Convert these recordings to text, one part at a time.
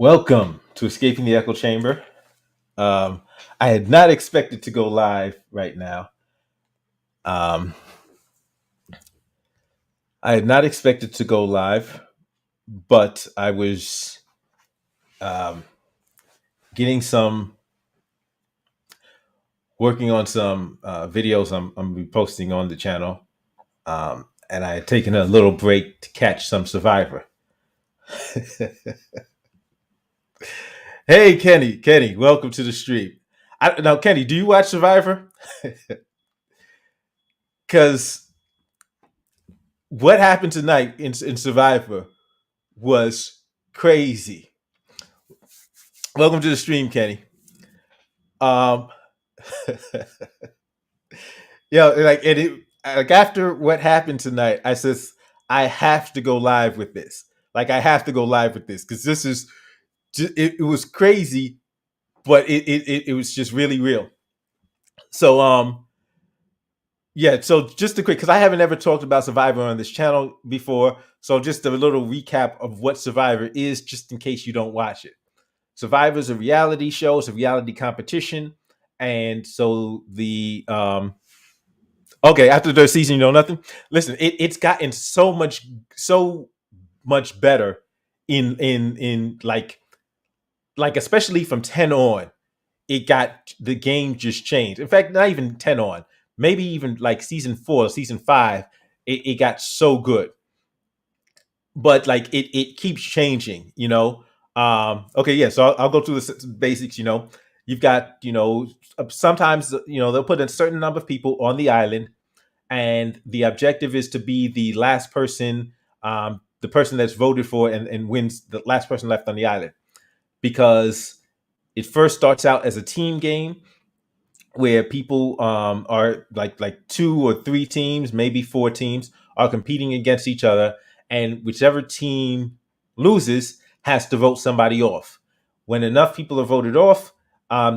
Welcome to Escaping the Echo Chamber. Um, I had not expected to go live right now. Um, I had not expected to go live, but I was um, getting some, working on some videos I'm gonna be posting on the channel, and I had taken a little break to catch some Survivor. Hey, Kenny, welcome to the stream. Now, Kenny, do you watch Survivor? Because what happened tonight in Survivor was crazy. Welcome to the stream, Kenny. Um, yeah, like after what happened tonight, I says I have to go live with this. Like I have to go live with this because this is it was crazy, but it was just really real. So yeah, so just a quick because I haven't ever talked about Survivor on this channel before. So just a little recap of what Survivor is, just in case you don't watch it. Survivor is a reality show, it's a reality competition. And so the okay, after the season, you know nothing. Listen, it's gotten so much better in like especially from 10 on, it got the game just changed. In fact, not even 10 on, maybe even like season 4, season 5, it got so good. But like it keeps changing, you know. Okay, yeah, so I'll go through the basics. You know, you've got, you know, sometimes, you know, they'll put a certain number of people on the island, and the objective is to be the last person, the person that's voted for, and wins, the last person left on the island, because it first starts out as a team game where people are like 2 or 3 teams, maybe 4 teams, are competing against each other, and whichever team loses has to vote somebody off. When enough people are voted off,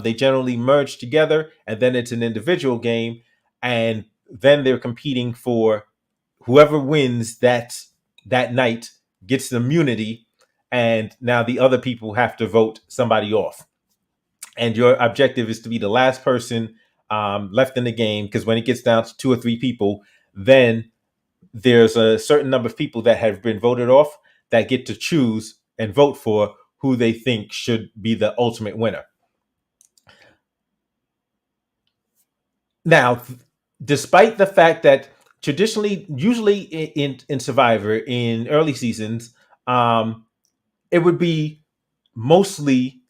they generally merge together, and then it's an individual game, and then they're competing for whoever wins that night gets the immunity, and now the other people have to vote somebody off, and your objective is to be the last person left in the game, because when it gets down to 2 or 3 people, then there's a certain number of people that have been voted off that get to choose and vote for who they think should be the ultimate winner. Now, despite the fact that traditionally, usually in Survivor in early seasons, it would be mostly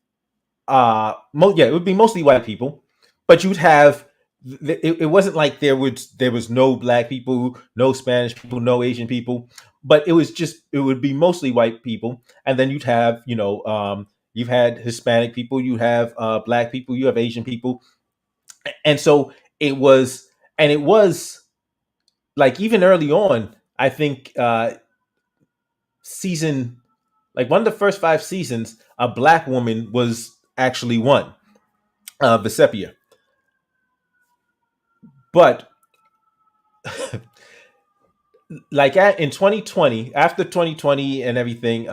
it would be mostly white people, but you'd have it wasn't like there was no black people, no Spanish people, no Asian people, but it would be mostly white people, and then you'd have, you know, you've had Hispanic people, you have black people, you have Asian people, and so it was like, even early on, I think season like one of the first 5 seasons, a black woman was actually won, Vesepia. But like in 2020, after 2020 and everything,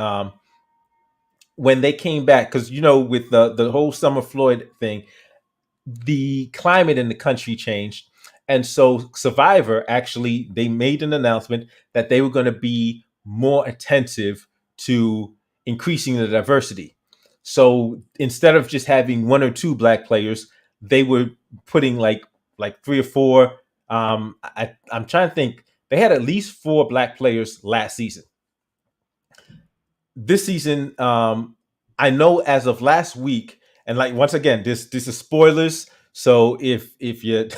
when they came back, because, you know, with the whole Summer Floyd thing, the climate in the country changed, and so Survivor, actually, they made an announcement that they were going to be more attentive to increasing the diversity. So instead of just having 1 or 2 black players, they were putting like 3 or 4. I'm trying to think. They had at least 4 black players last season. This season, I know as of last week, and like, once again, this is spoilers. So if you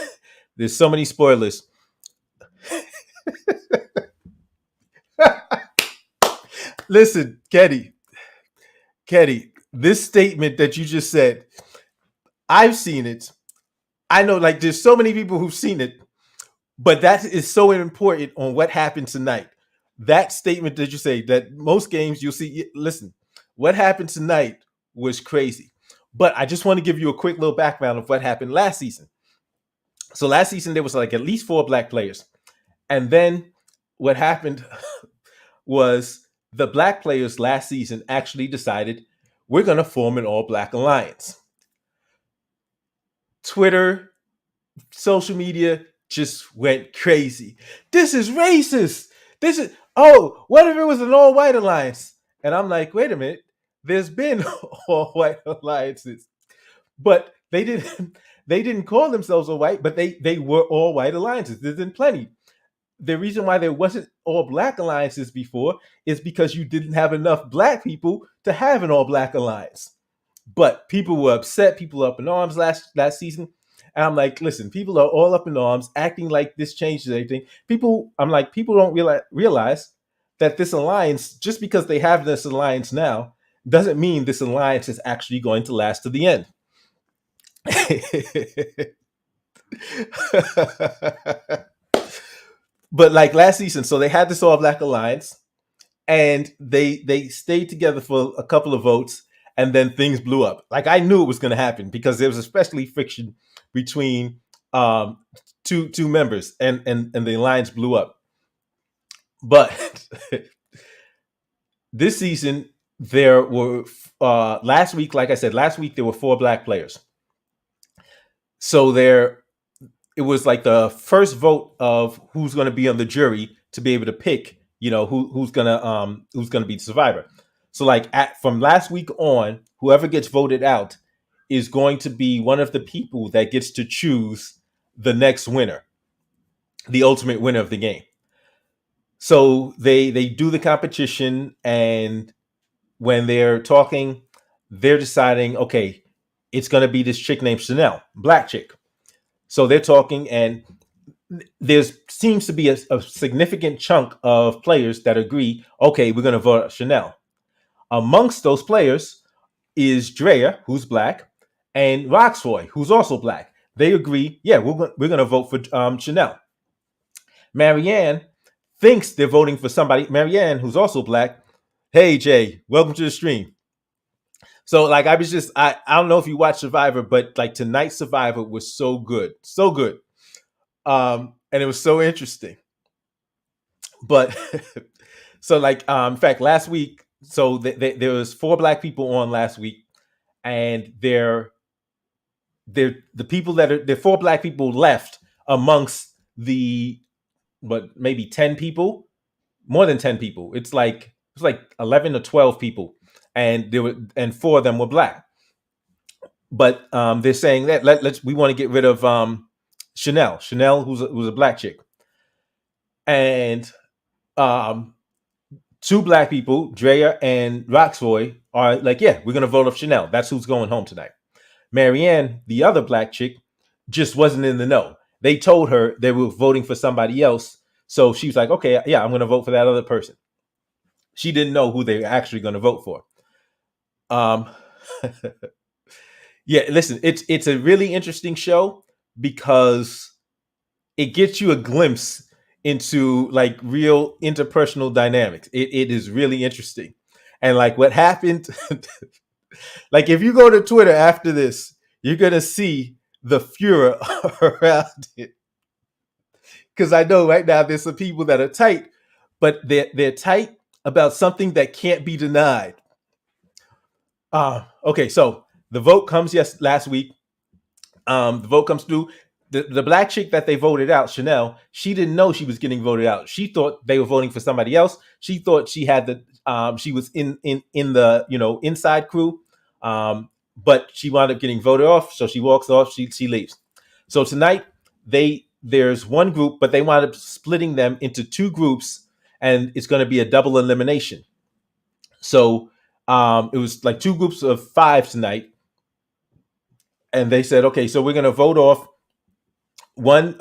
there's so many spoilers. Listen, Kenny, this statement that you just said, I've seen it. I know, like, there's so many people who've seen it, but that is so important on what happened tonight. That statement that you say, that most games you'll see, listen, what happened tonight was crazy. But I just want to give you a quick little background of what happened last season. So last season there was like at least 4 black players. And then what happened was the black players last season actually decided, we're going to form an all black alliance. Twitter, social media just went crazy. This is racist. This is, oh, what if it was an all white alliance? And I'm like, wait a minute, there's been all white alliances, but they didn't call themselves all white, but they were all white alliances. There's been plenty. The reason why there wasn't all black alliances before is because you didn't have enough black people to have an all black alliance. But people were upset, people were up in arms last season. And I'm like, listen, people are all up in arms, acting like this changes everything. I'm like, people don't realize that this alliance, just because they have this alliance now, doesn't mean this alliance is actually going to last to the end. But like last season, so they had this all black alliance, and they stayed together for a couple of votes, and then things blew up. Like I knew it was going to happen because there was especially friction between two members, and the alliance blew up. But this season there were last week, like I said, last week there were 4 black players. So it was like the first vote of who's going to be on the jury to be able to pick, who's gonna be the survivor. So like from last week on, whoever gets voted out is going to be one of the people that gets to choose the next winner, the ultimate winner of the game. So they do the competition, and when they're talking, they're deciding, okay, it's going to be this chick named Chanel, black chick. So they're talking, and there seems to be a significant chunk of players that agree, okay, we're going to vote Chanel. Amongst those players is Drea, who's black, and Roxroy, who's also black. They agree, yeah, we're going to vote for Chanel. Marianne thinks they're voting for somebody. Marianne, who's also black. Hey, Jay, welcome to the stream. So, like, I don't know if you watched Survivor, but like tonight's Survivor was so good, so good, and it was so interesting. But so, like, in fact, last week, so there was 4 black people on last week, and the people there are 4 black people left amongst the, but maybe 10 people, more than 10 people. It's like 11 or 12 people, and 4 of them were black. But they're saying that we want to get rid of Chanel, who's a black chick, and 2 black people, Drea and Roxroy, are like, yeah, we're gonna vote off Chanel. That's who's going home tonight. Marianne, the other black chick, just wasn't in the know. They told her they were voting for somebody else, so she was like, okay, yeah, I'm gonna vote for that other person. She didn't know who they were actually going to vote for. Yeah, listen, it's a really interesting show because it gets you a glimpse into like real interpersonal dynamics. It is really interesting. And like what happened, like if you go to Twitter after this, you're going to see the furor around it. Because I know right now there's some people that are tight, but they're tight about something that can't be denied. Okay, so the vote comes last week. The vote comes through. The black chick that they voted out, Chanel, she didn't know she was getting voted out. She thought they were voting for somebody else. She thought she had she was in the inside crew, but she wound up getting voted off. So she walks off. She leaves. So tonight there's one group, but they wound up splitting them into 2 groups, and it's going to be a double elimination. So it was like 2 groups of 5 tonight, and they said, okay, so we're going to vote off one.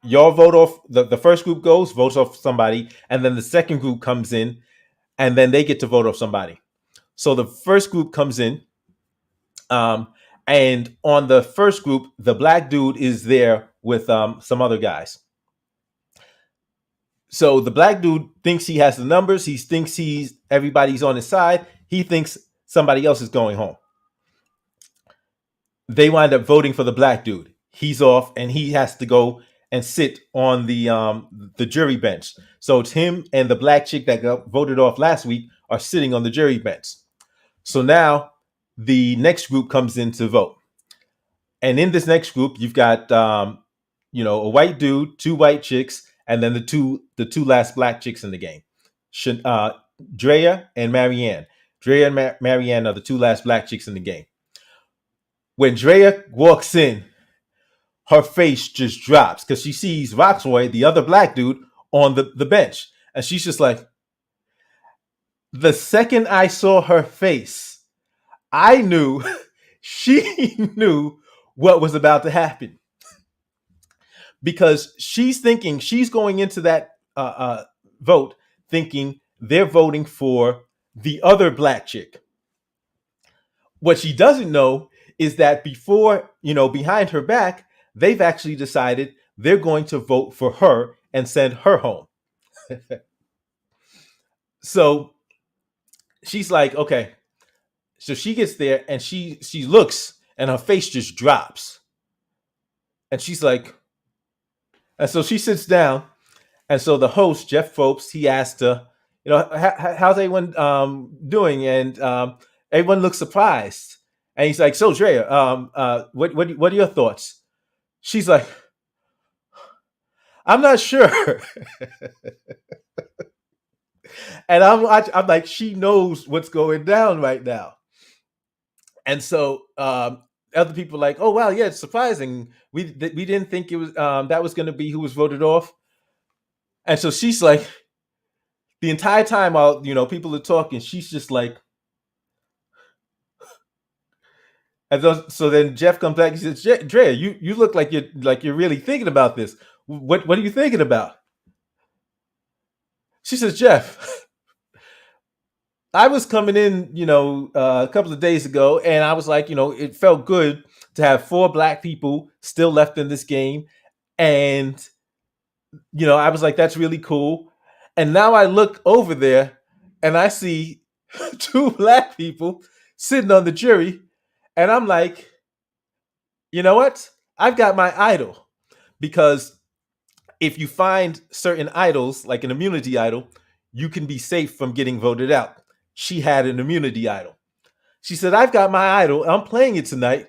Y'all vote off the first group votes off somebody, and then the second group comes in, and then they get to vote off somebody. So the first group comes in, and on the first group, the black dude is there with some other guys. So the black dude thinks he has the numbers. He thinks everybody's on his side. He thinks somebody else is going home. They wind up voting for the black dude. He's off, and he has to go and sit on the jury bench. So it's him and the black chick that got voted off last week are sitting on the jury bench. So now the next group comes in to vote. And in this next group, you've got a white dude, two white chicks, and then the two last black chicks in the game. Uh, Drea and Marianne. Drea and Marianne are the two last black chicks in the game. When Drea walks in, her face just drops because she sees Roxroy, the other black dude, on the bench. And she's just like, the second I saw her face, I knew she knew what was about to happen. Because she's thinking, she's going into that vote thinking they're voting for the other black chick. What she doesn't know is that before, behind her back, they've actually decided they're going to vote for her and send her home. So she's like, okay. So she gets there and she looks and her face just drops. And she's like, and so she sits down. And so the host, Jeff Phopes, he asked her, how's everyone doing? And everyone looks surprised. And he's like, so Drea, what are your thoughts? She's like, I'm not sure. And I'm like, she knows what's going down right now. And so other people are like, oh wow, yeah, it's surprising. We didn't think it was that was going to be who was voted off. And so she's like, the entire time while people are talking, she's just like, and so then Jeff comes back. He says, Drea, you look like you're really thinking about this. What are you thinking about? She says, Jeff, I was coming in, a couple of days ago, and I was like, it felt good to have 4 black people still left in this game, and I was like, that's really cool. And now I look over there, and I see 2 black people sitting on the jury, and I'm like, you know what? I've got my idol. Because if you find certain idols, like an immunity idol, you can be safe from getting voted out. She had an immunity idol. She said, I've got my idol. I'm playing it tonight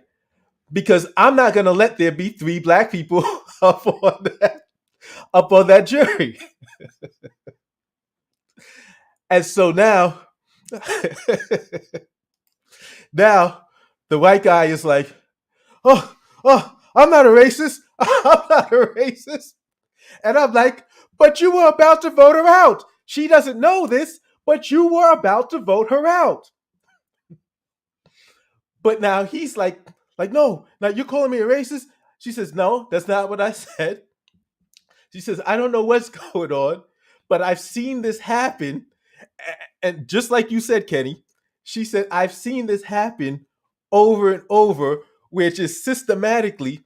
because I'm not going to let there be 3 black people up on that jury. And so now the white guy is like, oh, I'm not a racist. I'm not a racist. And I'm like, but you were about to vote her out. She doesn't know this, but you were about to vote her out. But now he's like, no, now you're calling me a racist? She says, no, that's not what I said. She says, I don't know what's going on, but I've seen this happen. And just like you said, Kenny, she said, I've seen this happen over and over, which is systematically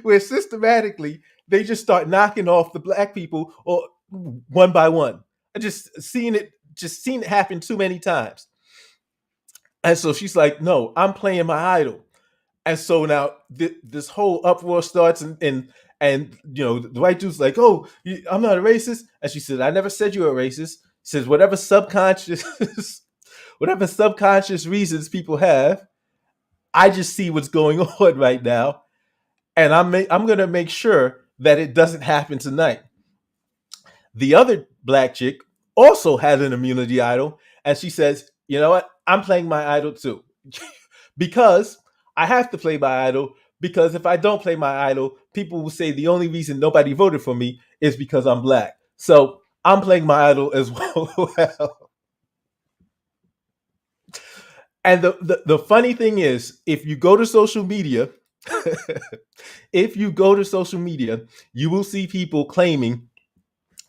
where systematically they just start knocking off the black people or one by one. I just seen it happen too many times. And so she's like, no, I'm playing my idol. And so now this whole uproar starts, and the white dude's like, oh, I'm not a racist. And she said, I never said you were a racist. She says, whatever subconscious reasons people have, I just see what's going on right now. And I'm going to make sure that it doesn't happen tonight. The other black chick also had an immunity idol. And she says, you know what? I'm playing my idol too. Because I have to play my idol. Because if I don't play my idol, people will say the only reason nobody voted for me is because I'm black. So I'm playing my idol as well. And the funny thing is, if you go to social media, you will see people claiming,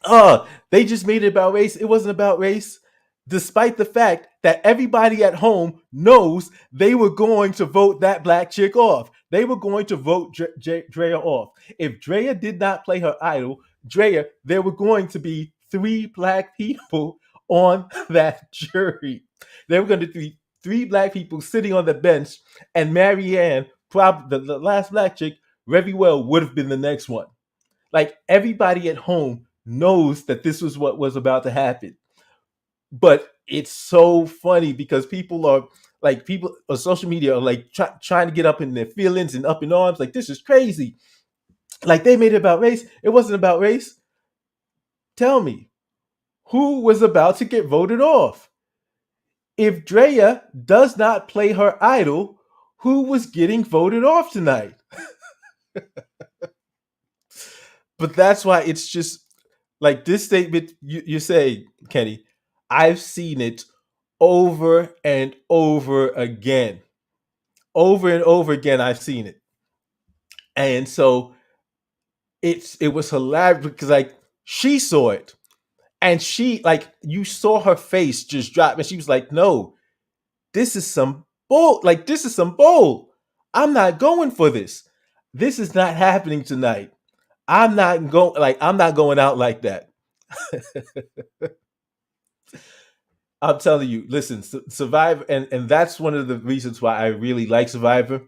oh, they just made it about race. It wasn't about race. Despite the fact that everybody at home knows they were going to vote that black chick off. They were going to vote Drea off. If Drea did not play her idol, there were going to be 3 black people on that jury. There were going to be 3 black people sitting on the bench, and Marianne, probably the last black chick, very well would have been the next one. Like, everybody at home knows that this was what was about to happen. But it's so funny because people are like, people on social media are like trying to get up in their feelings and up in arms, like this is crazy. Like they made it about race. It wasn't about race. Tell me, who was about to get voted off? If Drea does not play her idol, who was getting voted off tonight? But that's why it's just like this statement you say, Kenny. I've seen it over and over again. Over and over again, I've seen it. And so it was hilarious because like she saw it, and she like, you saw her face just drop, and she was like, no, this is some bull. Like this is some bull. I'm not going for this. This is not happening tonight. I'm not going out like that. I'm telling you, listen, Survivor, and that's one of the reasons why I really like Survivor,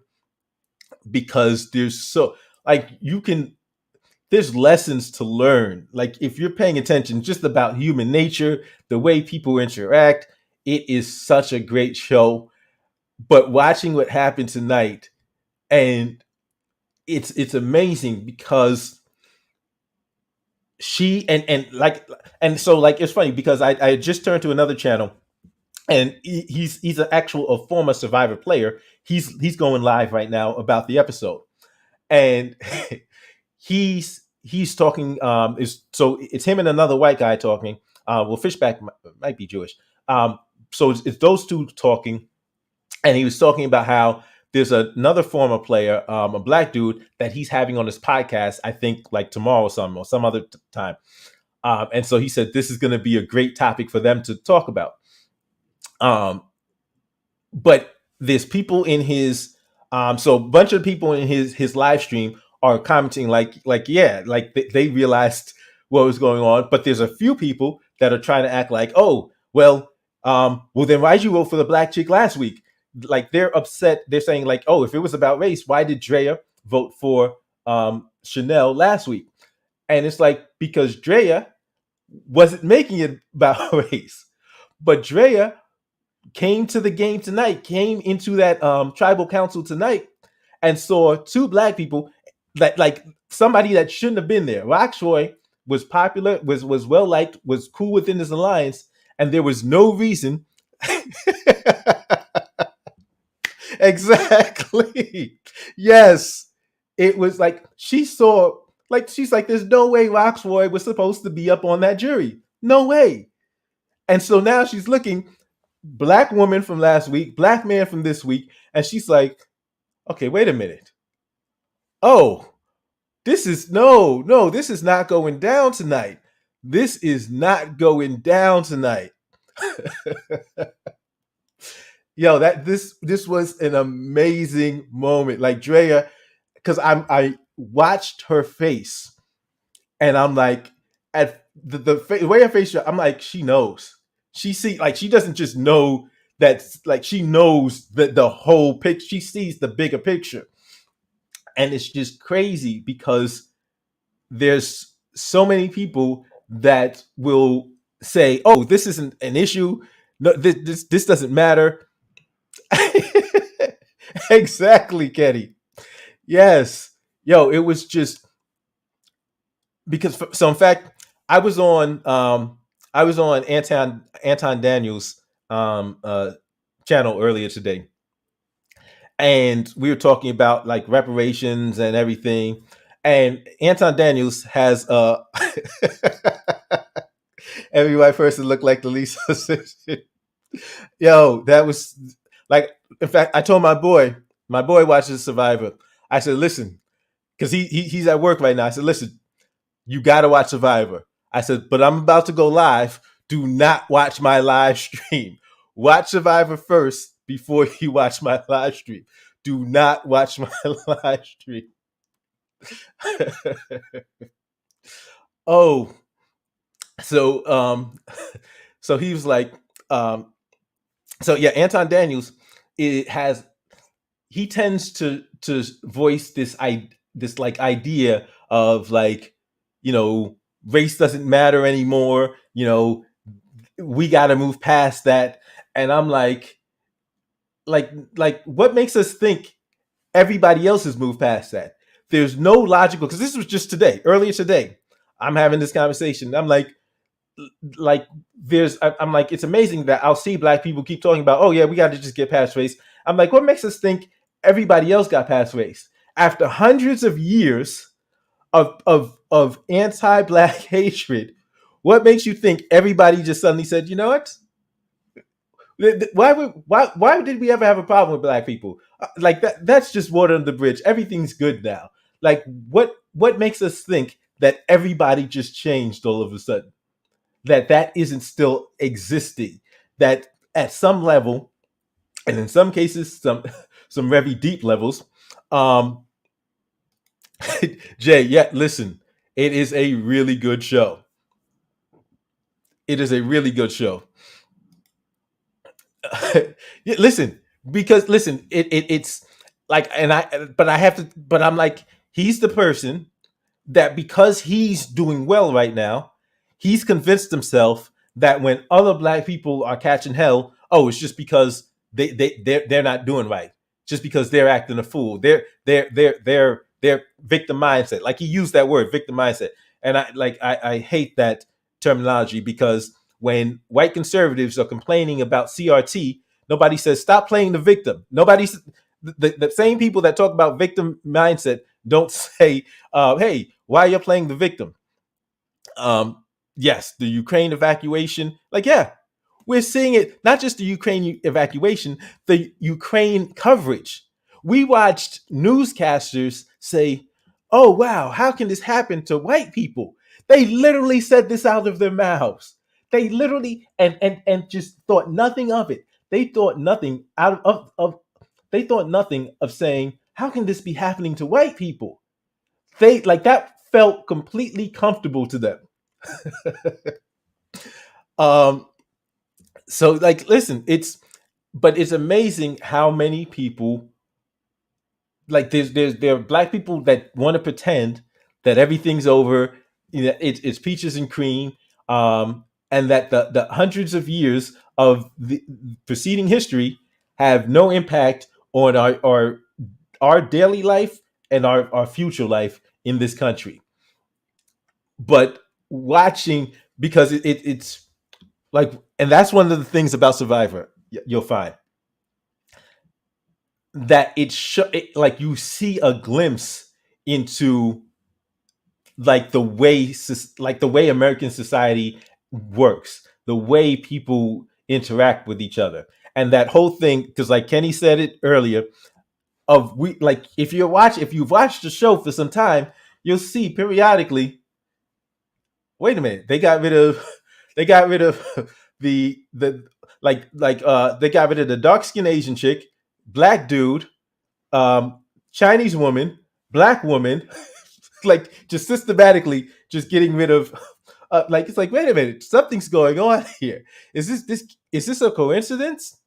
because there's so like you can there's lessons to learn. Like if you're paying attention just about human nature, the way people interact, it is such a great show. But watching what happened tonight, and it's amazing because she and so like it's funny because I just turned to another channel, and he's an actual a former Survivor player. He's going live right now about the episode, and he's talking. Is so it's him and another white guy talking. Well, Fishback might be Jewish. So it's those two talking, and he was talking about how there's another former player, a black dude that he's having on his podcast. I think like tomorrow or some other time. And so he said this is going to be a great topic for them to talk about. Um, but there's people in his so a bunch of people in his live stream are commenting like yeah, like they realized what was going on, but there's a few people that are trying to act like, oh well then why'd you vote for the black chick last week? Like they're upset. They're saying like, oh, if it was about race, why did Drea vote for Chanel last week? And it's like, because Drea wasn't making it about race, but Drea came to the game tonight, came into that tribal council tonight, and saw two black people that like somebody that shouldn't have been there. Rockshroy was popular, was well liked, was cool within his alliance, and there was no reason. Exactly. Yes. It was like she saw, like she's like, there's no way Roxroy was supposed to be up on that jury. No way. And so now she's looking, black woman from last week, black man from this week, and she's like, okay, wait a minute. Oh, this is this is not going down tonight. This is not going down tonight. Yo, that this was an amazing moment. Like Drea, because I watched her face, and I'm like, at the way her face, I'm like, she knows. She see, like she doesn't just know that, like she knows the whole picture. She sees the bigger picture, and it's just crazy because there's so many people that will say, "Oh, this isn't an issue. No, this doesn't matter." Exactly, Kenny. Yes. Yo, it was just because so in fact, I was on Anton Daniels channel earlier today, and we were talking about like reparations and everything. And Anton Daniels has every white person looked like the Lisa Simpson. Yo, that was like, in fact, I told my boy watches Survivor. I said, listen, because he's at work right now. I said, listen, you got to watch Survivor. I said, but I'm about to go live. Do not watch my live stream. Watch Survivor first before you watch my live stream. Do not watch my live stream. Oh, so so he was like, um, so yeah, Anton Daniels, it has he tends to voice this like idea of like, you know, race doesn't matter anymore. You know, We got to move past that. And I'm like, what makes us think everybody else has moved past that? There's no logical, because this was just today, earlier today. I'm having this conversation. I'm like, I'm like, it's amazing that I'll see black people keep talking about, oh yeah, we got to just get past race. I'm like, what makes us think everybody else got past race after hundreds of years of anti-black hatred? What makes you think everybody just suddenly said, you know what? Why did we ever have a problem with black people? Like that's just water under the bridge. Everything's good now. Like what makes us think that everybody just changed all of a sudden? That isn't still existing. That at some level, and in some cases, some very deep levels. Um, Jay, yeah, listen, it is a really good show. It is a really good show. Yeah, listen, because listen, it's like, but I have to, but I'm like, he's the person that because he's doing well right now, he's convinced himself that when other black people are catching hell, oh, it's just because they're not doing right, just because they're acting a fool. They're victim mindset. Like he used that word, victim mindset, and I hate that terminology because when white conservatives are complaining about CRT, nobody says stop playing the victim. The same people that talk about victim mindset don't say, hey, why you're playing the victim? Um, yes, the Ukraine evacuation, like, yeah, we're seeing it, not just the Ukraine evacuation, the Ukraine coverage. We watched newscasters say, oh, wow, how can this happen to white people? They literally said this out of their mouths. They literally, and just thought nothing of it. They thought nothing they thought nothing of saying, how can this be happening to white people? They like that felt completely comfortable to them. um so like listen, it's amazing how many people, like there are black people that want to pretend that everything's over, you know, it's peaches and cream, and that the hundreds of years of the preceding history have no impact on our daily life and our future life in this country. But watching, because it's like, and that's one of the things about Survivor, you'll find that like you see a glimpse into like the way American society works, the way people interact with each other, and that whole thing. Because like Kenny said it earlier, of we like if you've watched the show for some time, you'll see periodically, wait a minute, they got rid of the they got rid of the dark skinned Asian chick, black dude, um Chinese woman, black woman, like just systematically just getting rid of like, it's like, wait a minute, something's going on here. Is this a coincidence?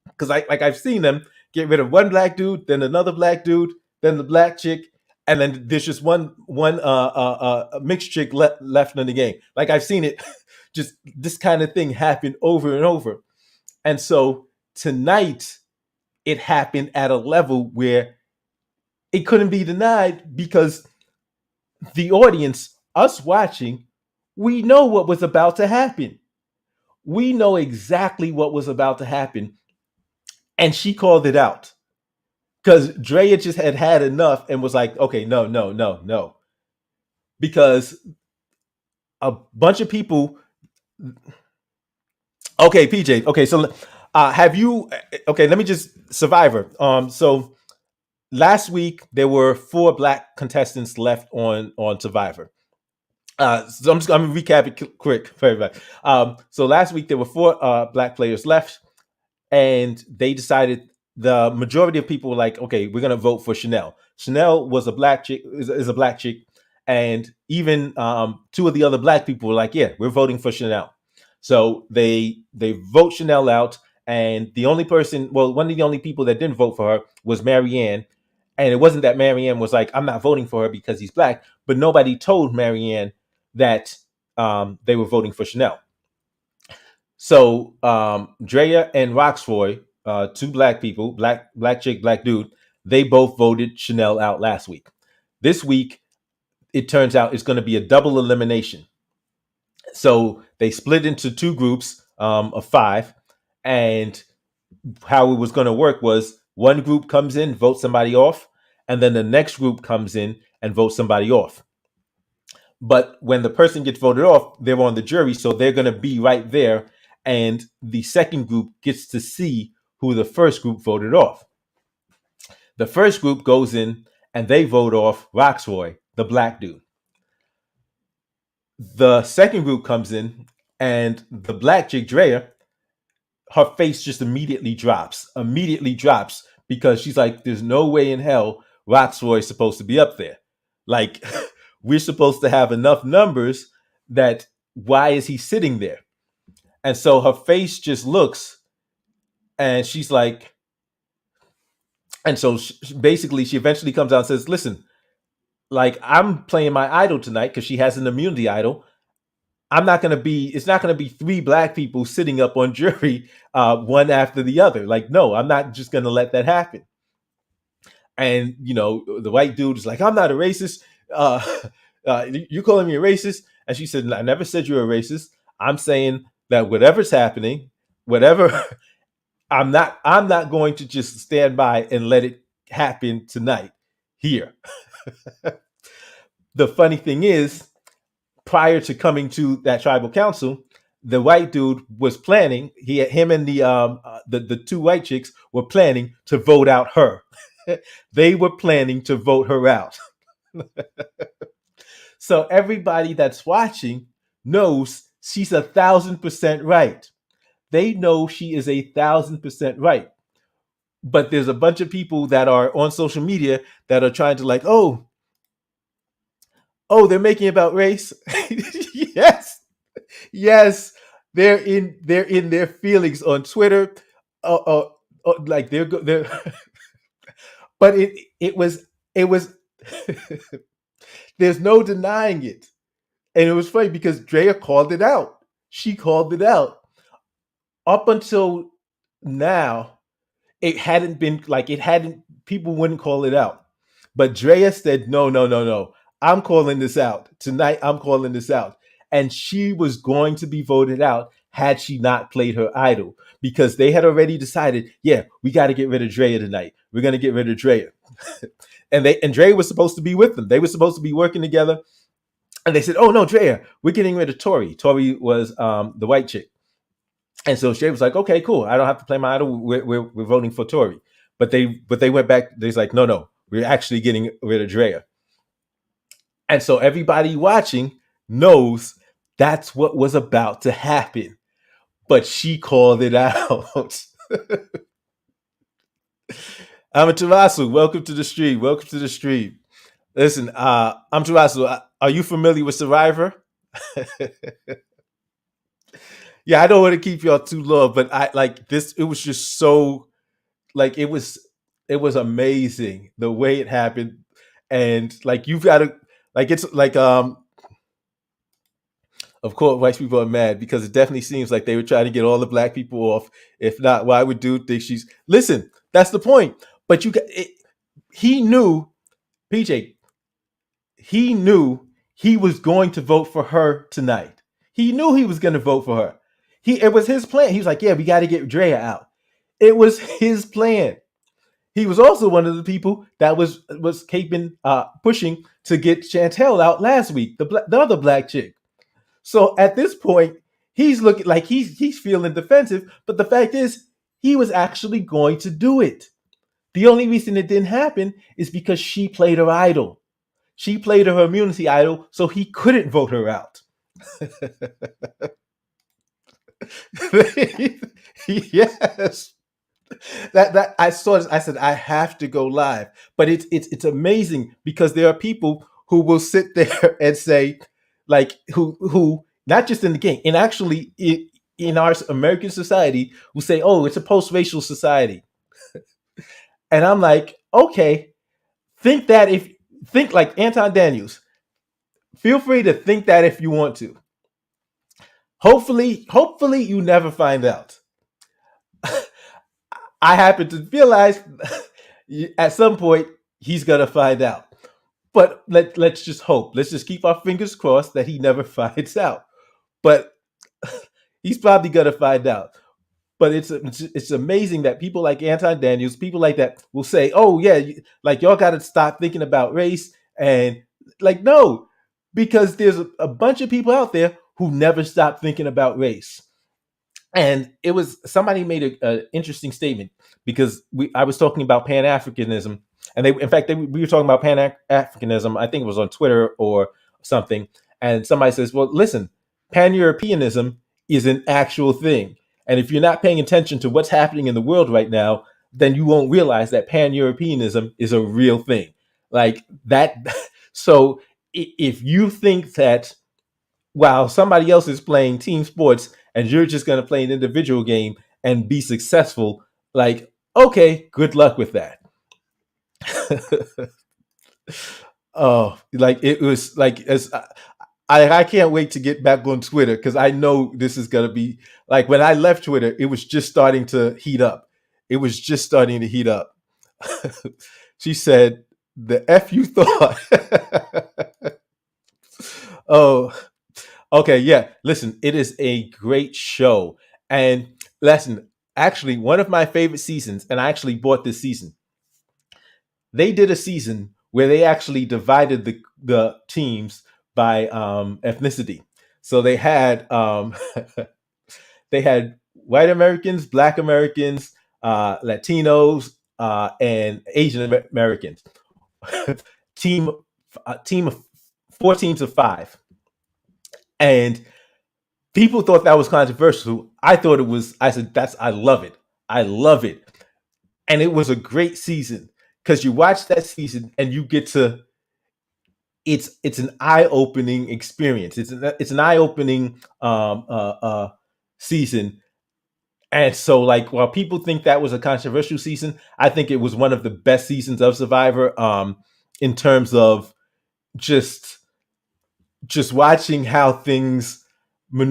Because I've seen them get rid of one black dude, then another black dude, then the black chick, and then there's just one mixed chick left in the game. Like I've seen it, just this kind of thing happen over and over. And so tonight, it happened at a level where it couldn't be denied, because the audience, us watching, we know what was about to happen. We know exactly what was about to happen, and she called it out. Because Drea just had enough and was like, okay, no, no, no, no. Because a bunch of people. Okay, PJ. Okay, so have you? Okay, let me just Survivor. So last week there were 4 black contestants left on Survivor. So I'm gonna recap it quick for everybody. So last week there were 4 black players left, and they decided, the majority of people were like, okay, we're gonna vote for Chanel. Chanel was a black chick, is a black chick, and even 2 of the other black people were like, yeah, we're voting for Chanel. So they vote Chanel out, and the only person, well, one of the only people that didn't vote for her was Marianne. And it wasn't that Marianne was like, I'm not voting for her because he's black, but nobody told Marianne that they were voting for Chanel. So Drea and Roxroy, two black people, black chick, black dude, they both voted Chanel out last week. This week, it turns out it's going to be a double elimination. So they split into two groups of five, and how it was going to work was one group comes in, votes somebody off, and then the next group comes in and votes somebody off. But when the person gets voted off, they're on the jury, so they're going to be right there, and the second group gets to see who the first group voted off. The first group goes in and they vote off Roxroy, the black dude. The second group comes in, and the black chick Drea, her face just immediately drops because she's like, there's no way in hell Roxroy is supposed to be up there. Like, we're supposed to have enough numbers that why is he sitting there? And so her face just looks, and she's like, and so basically she eventually comes out and says, listen, like, I'm playing my idol tonight because she has an immunity idol. It's not going to be three black people sitting up on jury, one after the other. Like, no, I'm not just going to let that happen. And, the white dude is like, I'm not a racist. You're calling me a racist? And she said, I never said you're a racist. I'm saying that whatever's happening, whatever, I'm not going to just stand by and let it happen tonight here. The funny thing is, prior to coming to that tribal council, the white dude was planning. Him and the two white chicks were planning to vote out her. They were planning to vote her out. So everybody that's watching knows she's 1,000% right. They know she is 1,000% right. But there's a bunch of people that are on social media that are trying to like, they're making it about race. Yes, yes, they're in their feelings on Twitter. Like they're but it was there's no denying it. And it was funny because Drea called it out. She called it out. Up until now, people wouldn't call it out. But Drea said, no, no, no, no. I'm calling this out. Tonight, I'm calling this out. And she was going to be voted out had she not played her idol, because they had already decided, yeah, we got to get rid of Drea tonight. We're going to get rid of Drea. and Drea was supposed to be with them. They were supposed to be working together. And they said, oh, no, Drea, we're getting rid of Tori. Tori was the white chick. And so Drea was like, okay, cool. I don't have to play my idol. We're voting for Tori. But they went back. They're like, no, no, we're actually getting rid of Drea. And so everybody watching knows that's what was about to happen. But she called it out. Amaterasu, welcome to the stream. Welcome to the stream. Listen, Amaterasu, are you familiar with Survivor? Yeah, I don't want to keep y'all too long, but I like this. It was just so like it was amazing the way it happened, and like you've got to like it's like of course white people are mad because it definitely seems like they were trying to get all the black people off. If not, why would dude think she's listen? That's the point. But he knew PJ. He knew he was going to vote for her tonight. He knew he was going to vote for her. It was his plan. He was like, yeah, we got to get Drea out. It was his plan. He was also one of the people that was pushing to get Chantel out last week, the other black chick. So at this point, he's looking like he's feeling defensive, but the fact is, he was actually going to do it. The only reason it didn't happen is because she played her idol. She played her immunity idol, so he couldn't vote her out. Yes. That I saw this, I said I have to go live. But it's amazing because there are people who will sit there and say, like, who not just in the game, and actually in our American society will say, oh, it's a post-racial society. And I'm like, okay, think like Anton Daniels. Feel free to think that if you want to. hopefully you never find out. I happen to realize at some point he's gonna find out. But let's just hope. Let's just keep our fingers crossed that he never finds out. But he's probably gonna find out. But it's amazing that people like Anton Daniels, people like that, will say, "Oh yeah, like y'all got to stop thinking about race." And like, no, because there's a bunch of people out there who never stop thinking about race. And it was somebody made a interesting statement because I was talking about Pan Africanism, and in fact we were talking about Pan Africanism. I think it was on Twitter or something, and somebody says, "Well, listen, Pan Europeanism is an actual thing, and if you're not paying attention to what's happening in the world right now, then you won't realize that Pan Europeanism is a real thing, like that." So if you think that while somebody else is playing team sports and you're just going to play an individual game and be successful, like, okay, good luck with that. Oh, like it was like as I can't wait to get back on Twitter because I know this is going to be like when I left Twitter, it was just starting to heat up. It was just starting to heat up. She said, "The F you thought." Oh, okay, yeah. Listen, it is a great show. And listen, actually, one of my favorite seasons, and I actually bought this season. They did a season where they actually divided the teams by ethnicity. So they had white Americans, Black Americans, Latinos, and Asian Americans. team team of 4 teams of 5, and people thought that was controversial. I thought it was. I said, I love it. I love it. And it was a great season because you watch that season and you get to. It's an eye opening experience. It's an eye opening season. And so, like, while people think that was a controversial season, I think it was one of the best seasons of Survivor. In terms of just watching how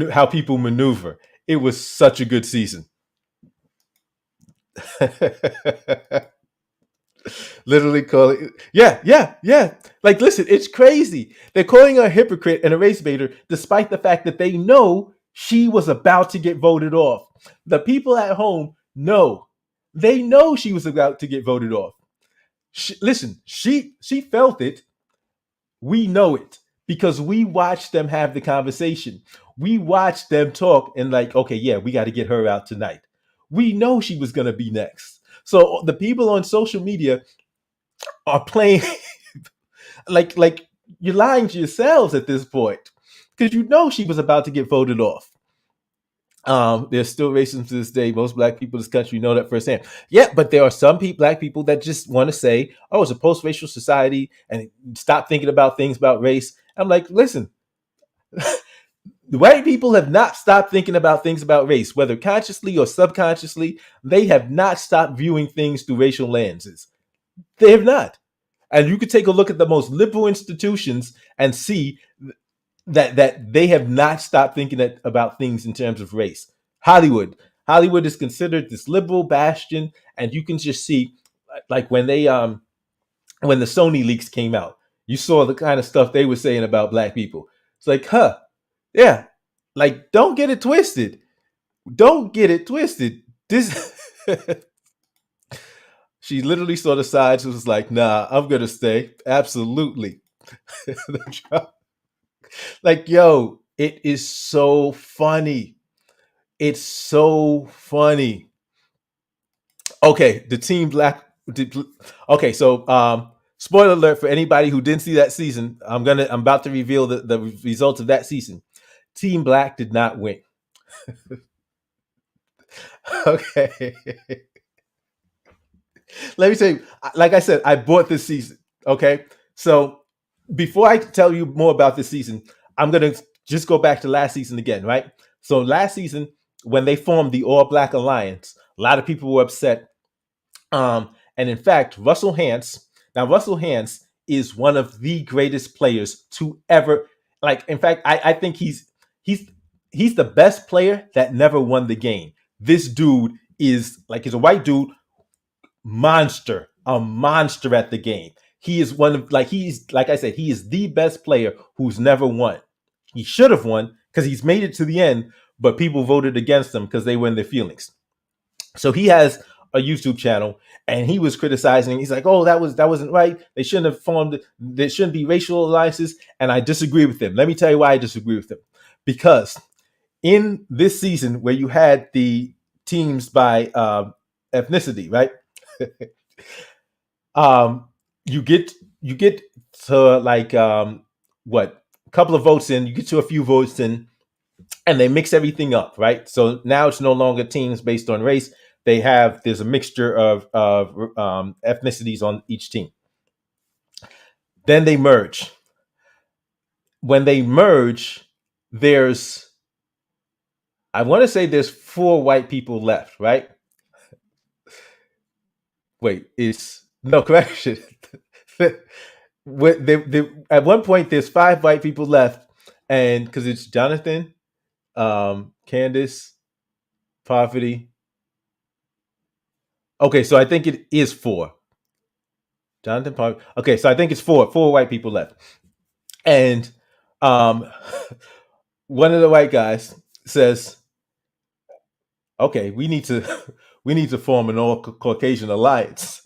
how people maneuver. It was such a good season. Literally calling, yeah, yeah, yeah. Like, listen, it's crazy. They're calling her a hypocrite and a race baiter, despite the fact that they know she was about to get voted off. The people at home know. They know she was about to get voted off. Listen, she felt it. We know it because we watched them have the conversation. We watched them talk and like, okay, yeah, we got to get her out tonight. We know she was going to be next. So the people on social media are playing like you're lying to yourselves at this point because you know she was about to get voted off. There's still racism to this day. Most black people in this country know that firsthand. Yeah, but there are some black people that just want to say, "Oh, it's a post-racial society," and stop thinking about things about race. I'm like, listen, the white people have not stopped thinking about things about race, whether consciously or subconsciously. They have not stopped viewing things through racial lenses. They have not. And you could take a look at the most liberal institutions and see that they have not stopped thinking about things in terms of race. Hollywood is considered this liberal bastion, and you can just see, like when when the Sony leaks came out, you saw the kind of stuff they were saying about black people. It's like, huh, yeah, like don't get it twisted. Don't get it twisted. This. She literally saw the signs and was like, nah, I'm gonna stay. Absolutely. Like, yo, it is so funny. It's so funny. Okay, the team black. Okay, so spoiler alert for anybody who didn't see that season. I'm about to reveal the results of that season. Team Black did not win. Okay. Let me tell you, like I said, I bought this season. Okay. So before I tell you more about this season, I'm going to just go back to last season again, right? So last season, when they formed the All Black Alliance, a lot of people were upset. And in fact, Russell Hance is one of the greatest players to ever, like, in fact, I think he's he's the best player that never won the game. This dude is like he's a white dude, monster, a monster at the game. He is one of he's like I said, he is the best player who's never won. He should have won because he's made it to the end, but people voted against him because they were in their feelings. So he has a YouTube channel and he was criticizing. He's like, "Oh, that wasn't right. They shouldn't have formed. There shouldn't be racial alliances." And I disagree with him. Let me tell you why I disagree with him. Because in this season where you had the teams by ethnicity, right? um, you get to like what a couple of votes in, you get to a few votes in, and they mix everything up, right? So now it's no longer teams based on race. There's a mixture of ethnicities on each team. Then they merge. When they merge, there's I want to say there's 4 white people left, right? Wait, it's no correction. At one point, there's 5 white people left, and because it's Jonathan, Candace, Poverty. Okay, so I think it is 4. Jonathan, Poverty. Okay, so I think it's 4 white people left, and um, one of the white guys says, "Okay, we need to we need to form an all Caucasian alliance."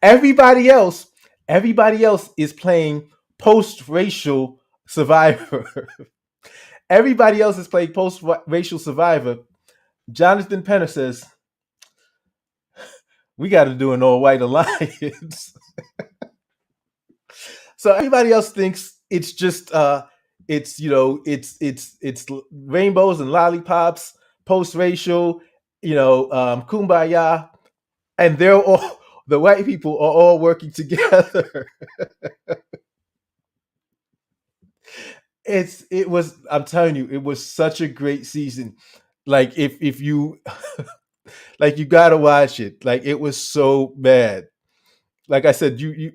Everybody else, everybody else is playing post-racial survivor. Everybody else is playing post-racial survivor. Jonathan Penner says, "We got to do an all-white alliance." So everybody else thinks it's just it's it's rainbows and lollipops, post-racial, kumbaya, and they're all the white people are all working together. It was I'm telling you, it was such a great season. Like if you like you gotta watch it. Like it was so bad. Like I said, you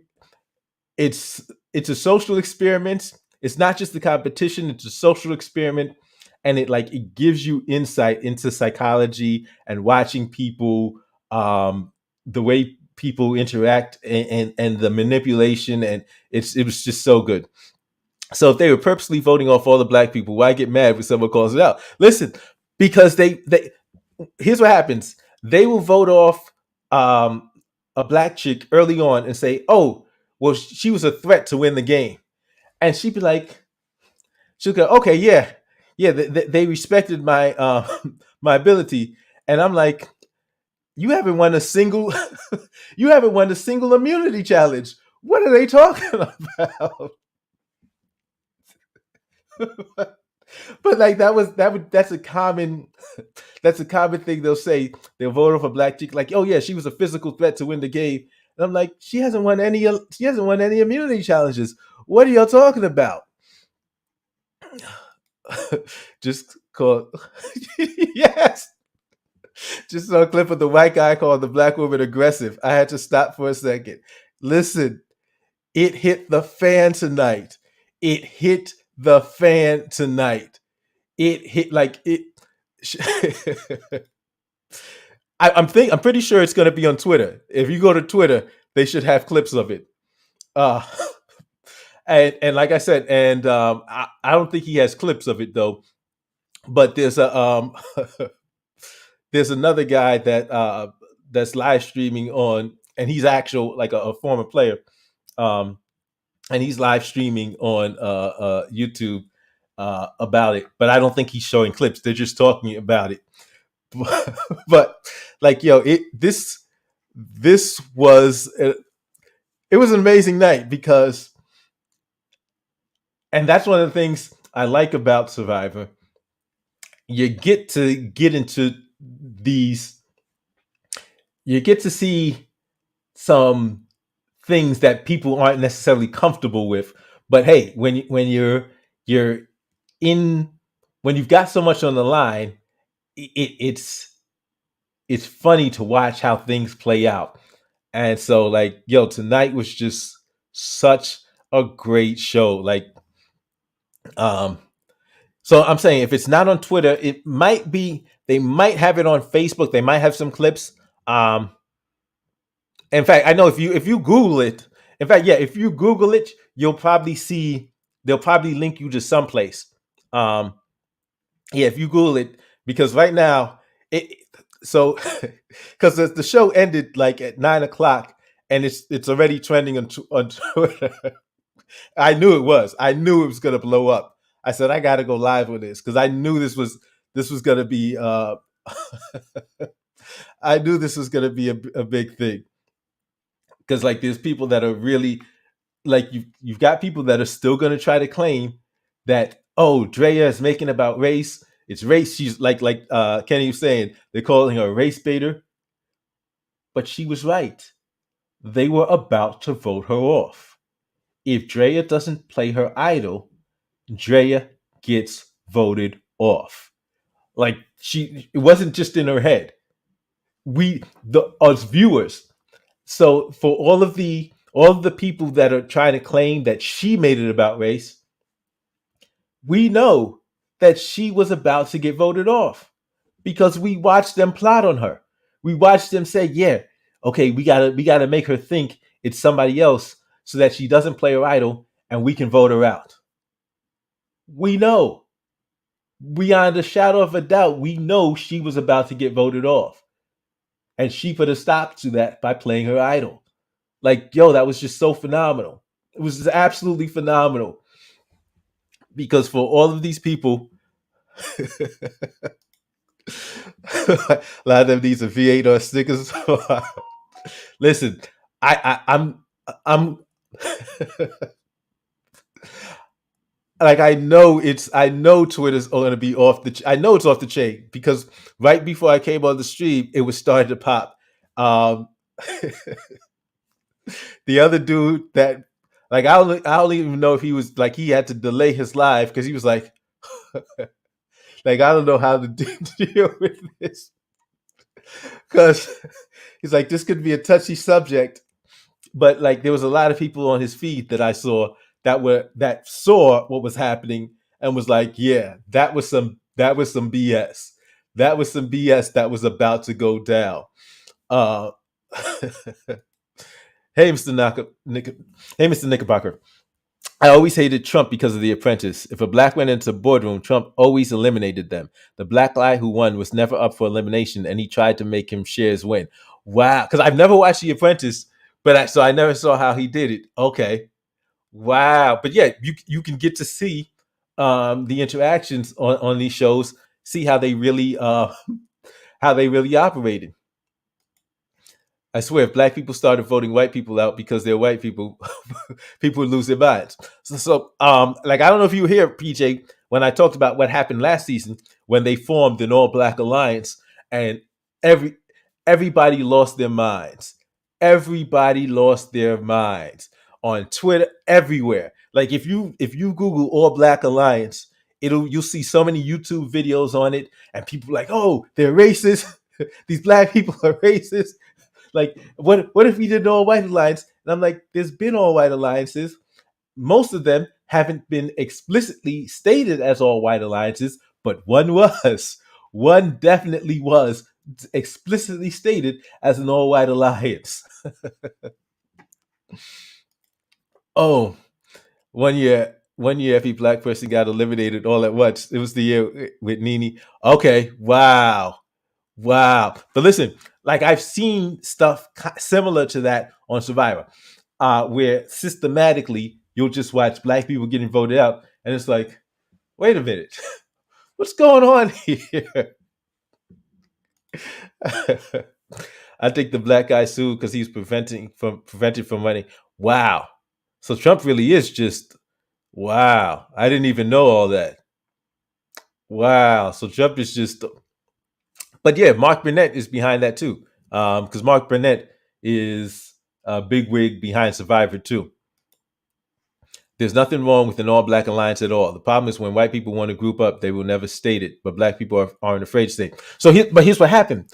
it's it's a social experiment. It's not just a competition, it's a social experiment. And it gives you insight into psychology and watching people, the way people interact and the manipulation, and it was just so good. So if they were purposely voting off all the black people, why get mad when someone calls it out? Listen, because they here's what happens. They will vote off a black chick early on and say, "Oh, well, she was a threat to win the game," and she'd be like, "She'll go, okay, yeah, yeah, they respected my my ability," and I'm like, "You haven't won a single, you haven't won a single immunity challenge. What are they talking about?" But like that's a common that's a common thing they'll say. They'll vote off a black chick like, "Oh yeah, she was a physical threat to win the game," and I'm like, she hasn't won any immunity challenges. What are y'all talking about? Just call yes. Just saw a clip of the white guy calling the black woman aggressive. I had to stop for a second. Listen, it hit the fan tonight. It hit the fan tonight. It hit like it. I'm pretty sure it's going to be on Twitter. If you go to Twitter, they should have clips of it. Uh, and like I said, and I don't think he has clips of it though. But there's a there's another guy that's live streaming on, and he's actual like a former player, um, and he's live streaming on YouTube about it. But I don't think he's showing clips. They're just talking about it. But like this was it was an amazing night because, and that's one of the things I like about Survivor. You get to get into these, you get to see some things that people aren't necessarily comfortable with. But hey, when you're in when you've got so much on the line, it's funny to watch how things play out. And so like tonight was just such a great show. Like um So I'm saying if it's not on Twitter, it might be. They might have it on Facebook. They might have some clips. Um, in fact, I know if you Google it. In fact, yeah, if you Google it, you'll probably see. They'll probably link you to someplace. Um, yeah, if you Google it, because right now it so because the show ended like at 9 o'clock, and it's already trending on Twitter. I knew it was. I knew it was gonna blow up. I said I got to go live with this because I knew this was gonna be. I knew this was gonna be a big thing because like there's people that are really like you've got people that are still gonna try to claim that Drea is making about race. It's race. She's like Kenny was saying they're calling her a race baiter, but she was right. They were about to vote her off. If Drea doesn't play her idol, Drea gets voted off. Like it wasn't just in her head. We the us viewers. So for all of the people that are trying to claim that she made it about race, we know that she was about to get voted off because we watched them plot on her. We watched them say, "Yeah, okay, we gotta make her think it's somebody else so that she doesn't play her idol and we can vote her out." We know beyond a shadow of a doubt, we know she was about to get voted off. And she put a stop to that by playing her idol. Like, yo, that was just so phenomenal. It was just absolutely phenomenal. Because for all of these people, a lot of them need some V8 or stickers. Listen, I'm like I know Twitter's going to be off I know it's off the chain because right before I came on the stream, it was starting to pop. Um, the other dude that like I don't even know if he was like he had to delay his live because he was like like I don't know how to deal with this because he's like this could be a touchy subject, but like there was a lot of people on his feed that I saw that saw what was happening and was like, yeah, that was some BS. That was some BS that was about to go down. Uh, hey, hey, Mr. Knickerbocker. I always hated Trump because of The Apprentice. If a black went into a boardroom, Trump always eliminated them. The black guy who won was never up for elimination, and he tried to make him share his win. Wow, because I've never watched The Apprentice, but I never saw how he did it. Okay, wow, but yeah, you can get to see the interactions on these shows, see how they really operated. I swear, if black people started voting white people out because they're white people, people would lose their minds. Like I don't know if you were here, PJ, when I talked about what happened last season when they formed an all-black alliance, and every everybody lost their minds. Everybody lost their minds on Twitter, everywhere. Like if you Google all black alliance, you'll see so many YouTube videos on it, and people like, oh, they're racist. These black people are racist. Like, what if we did an all white alliance? And I'm like, there's been all white alliances. Most of them haven't been explicitly stated as all white alliances, but one was. One definitely was explicitly stated as an all white alliance. Oh, one year every black person got eliminated all at once. It was the year with Nene. Okay, wow. Wow. But listen, like I've seen stuff similar to that on Survivor, where systematically you'll just watch black people getting voted out, and it's like, wait a minute, what's going on here? I think the black guy sued because he's prevented from running. Wow. So Trump really is just wow. I didn't even know all that. Wow. So Trump is just but yeah, Mark Burnett is behind that too, because Mark Burnett is a big wig behind Survivor too. There's nothing wrong with an all-black alliance at all. The problem is when white people want to group up, they will never state it, but black people aren't afraid to state it. But here's what happened.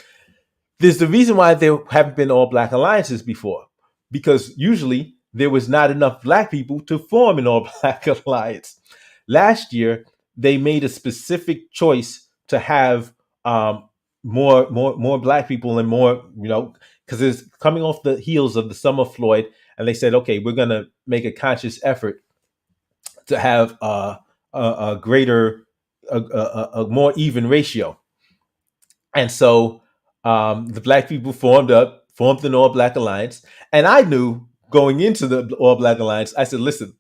There's the reason why there haven't been all-black alliances before, because usually there was not enough black people to form an all-black alliance. Last year, they made a specific choice to have more black people and more, because it's coming off the heels of the summer of Floyd, and they said, okay, we're gonna make a conscious effort to have a greater, a more even ratio. And so the black people formed an all black alliance. And I knew going into the all black alliance, I said, listen,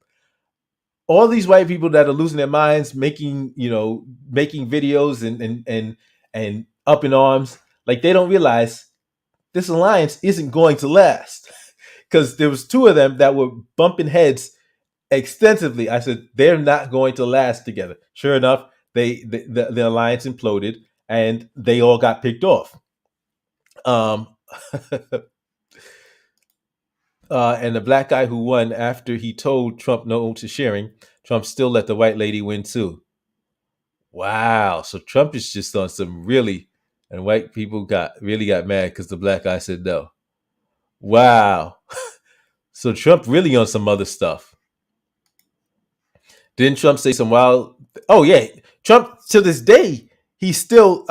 all these white people that are losing their minds, making videos and up in arms, like they don't realize this alliance isn't going to last. Because there was two of them that were bumping heads extensively. I said they're not going to last together. Sure enough, the alliance imploded and they all got picked off. Um, and the black guy who won after he told Trump no to sharing, Trump still let the white lady win too. Wow. So Trump is just on some really, and white people got mad because the black guy said no. Wow. So Trump really on some other stuff. Didn't Trump say some wild? Oh yeah, Trump to this day he's still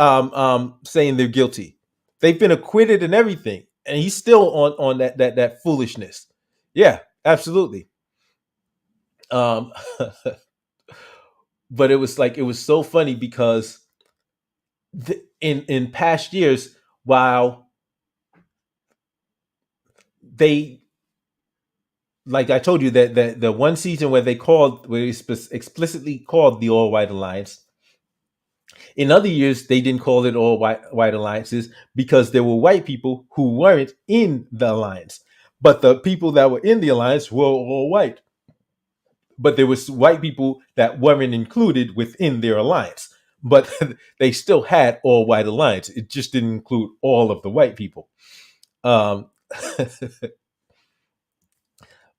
saying they're guilty. They've been acquitted and everything, and he's still on that foolishness. Yeah, absolutely. Um, but it was so funny because in past years, while they, like I told you, that the one season where they explicitly called the all white alliance. In other years, they didn't call it all white alliances because there were white people who weren't in the alliance, but the people that were in the alliance were all white. But there was white people that weren't included within their alliance, but they still had all white alliance. It just didn't include all of the white people. Um,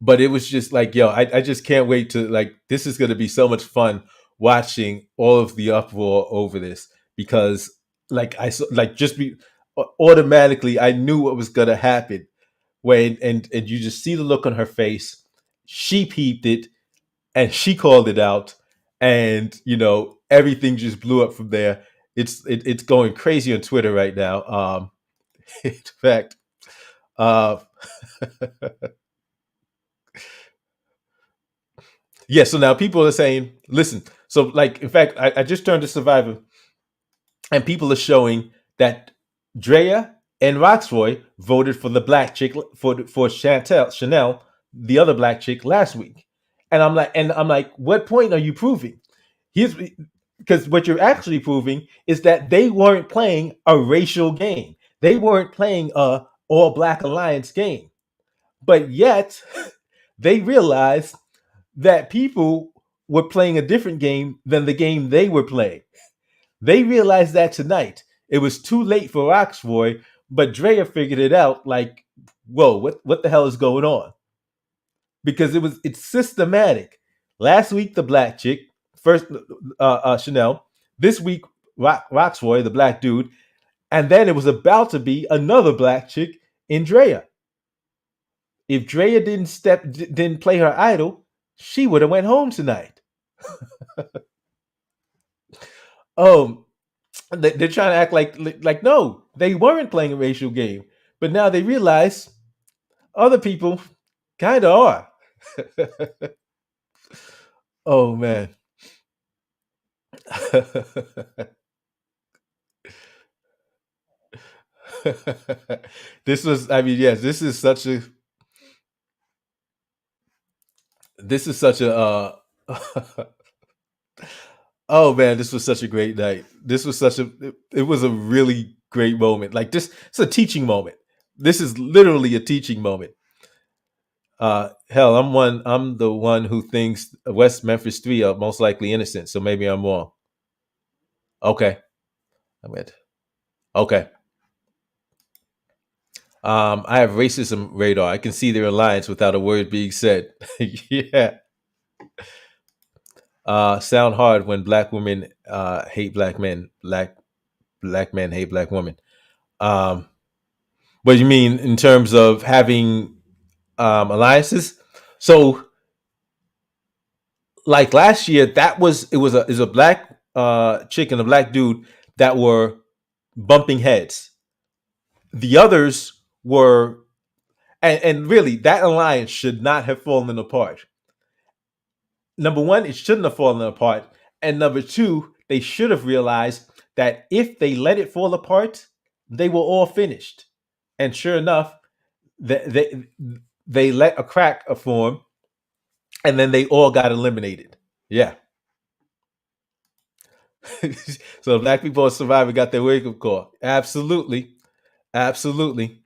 but it was just like, yo, I just can't wait to, like, this is going to be so much fun watching all of the uproar over this, because like I saw, like, just be automatically I knew what was going to happen when, and you just see the look on her face. She peeped it and she called it out, and everything just blew up from there. It's going crazy on Twitter right now. In fact, uh yeah, so now people are saying, listen, so like, in fact, I just turned to Survivor, and people are showing that Drea and Roxroy voted for the black chick, for Chanel, the other black chick, last week. And I'm like, what point are you proving? Here's Because what you're actually proving is that they weren't playing a racial game. They weren't playing a all black alliance game. But yet they realized that people were playing a different game than the game they were playing. They realized that tonight. It was too late for Roxroy, but Drea figured it out. Like, whoa, what the hell is going on? Because it's systematic. Last week the black chick, first Chanel. This week Roxroy, the black dude, and then it was about to be another black chick in Drea. If Drea didn't play her idol, she would have went home tonight. Oh, they're trying to act like no, they weren't playing a racial game, but now they realize other people kind of are. Oh man. This was, I mean, yes, this is such a oh man, this was such a great night. This was it was a really great moment. Like, this, it's a teaching moment. This is literally a teaching moment. Hell, I'm the one who thinks West Memphis 3 are most likely innocent, so maybe I'm wrong. Okay. I'm at okay. I have racism radar. I can see their alliance without a word being said. Yeah. Sound hard when black women hate black men. Black men hate black women. Um, what do you mean in terms of having alliances? So like last year, that was it was a is a black chick and a black dude that were bumping heads. The others were, and really that alliance should not have fallen apart. Number one, it shouldn't have fallen apart, and number two, they should have realized that if they let it fall apart, they were all finished. And sure enough, they let a crack form, and then they all got eliminated. Yeah. So black people are surviving got their wake up call. Absolutely. Absolutely.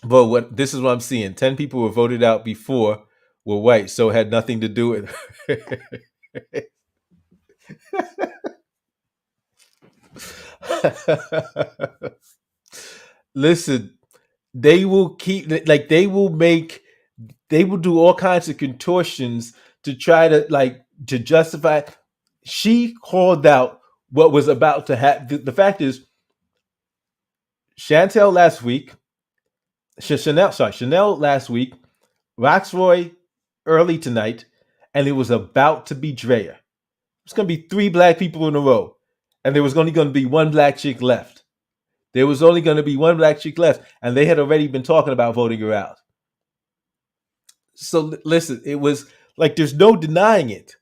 But what this is what I'm seeing. 10 people were voted out before were white, so it had nothing to do with Listen, they will keep like they will do all kinds of contortions to try to to justify. She called out what was about to happen. The fact is, Chantel last week, Chanel last week, Roxroy early tonight, and it was about to be Drea. It's going to be three black people in a row, and there was only going to be one black chick left. There was only going to be one black chick left, and they had already been talking about voting her out. So listen, it was like there's no denying it.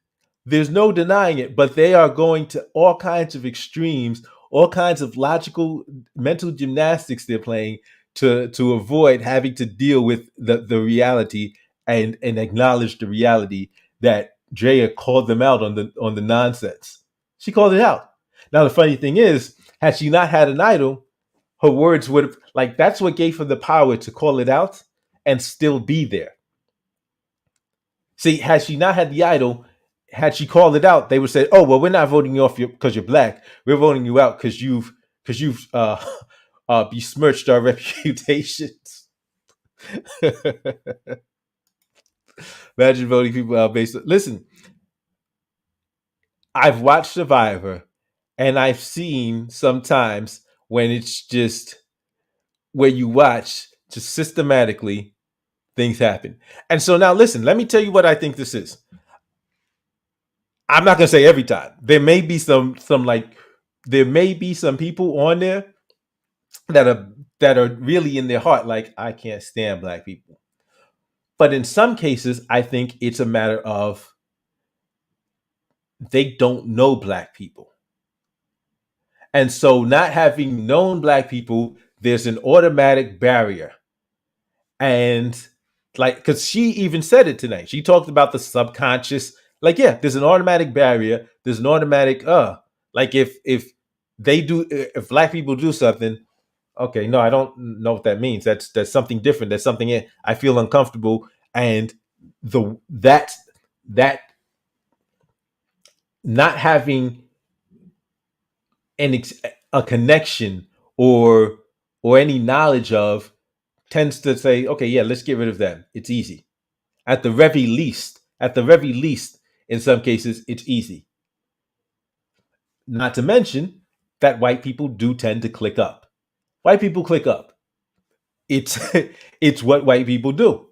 There's no denying it, but they are going to all kinds of extremes, all kinds of logical mental gymnastics they're playing to avoid having to deal with the reality and acknowledge the reality that Drea called them out on the nonsense. She called it out. Now the funny thing is, had she not had an idol, her words would have that's what gave her the power to call it out and still be there. See, had she not had the idol, had she called it out, they would say, "Oh, well, we're not voting you off because you're black. We're voting you out because you've besmirched our reputations." Imagine voting people out based. Listen, I've watched Survivor, and I've seen sometimes when it's just where you watch just systematically things happen. And so now, listen, let me tell you what I think this is. I'm not gonna say every time. There may be some there may be some people on there that are really in their heart like I can't stand black people. But in some cases, I think it's a matter of they don't know black people. And so not having known black people, there's an automatic barrier. And because she even said it tonight, she talked about the subconscious. Yeah, there's an automatic barrier. There's an automatic if they do, if black people do something, okay, no, I don't know what that means. That's something different. That's something I feel uncomfortable, and that not having a connection or any knowledge of tends to say, okay, yeah, let's get rid of them. It's easy. At the very least, in some cases, it's easy. Not to mention that white people do tend to click up. White people click up. It's it's what white people do.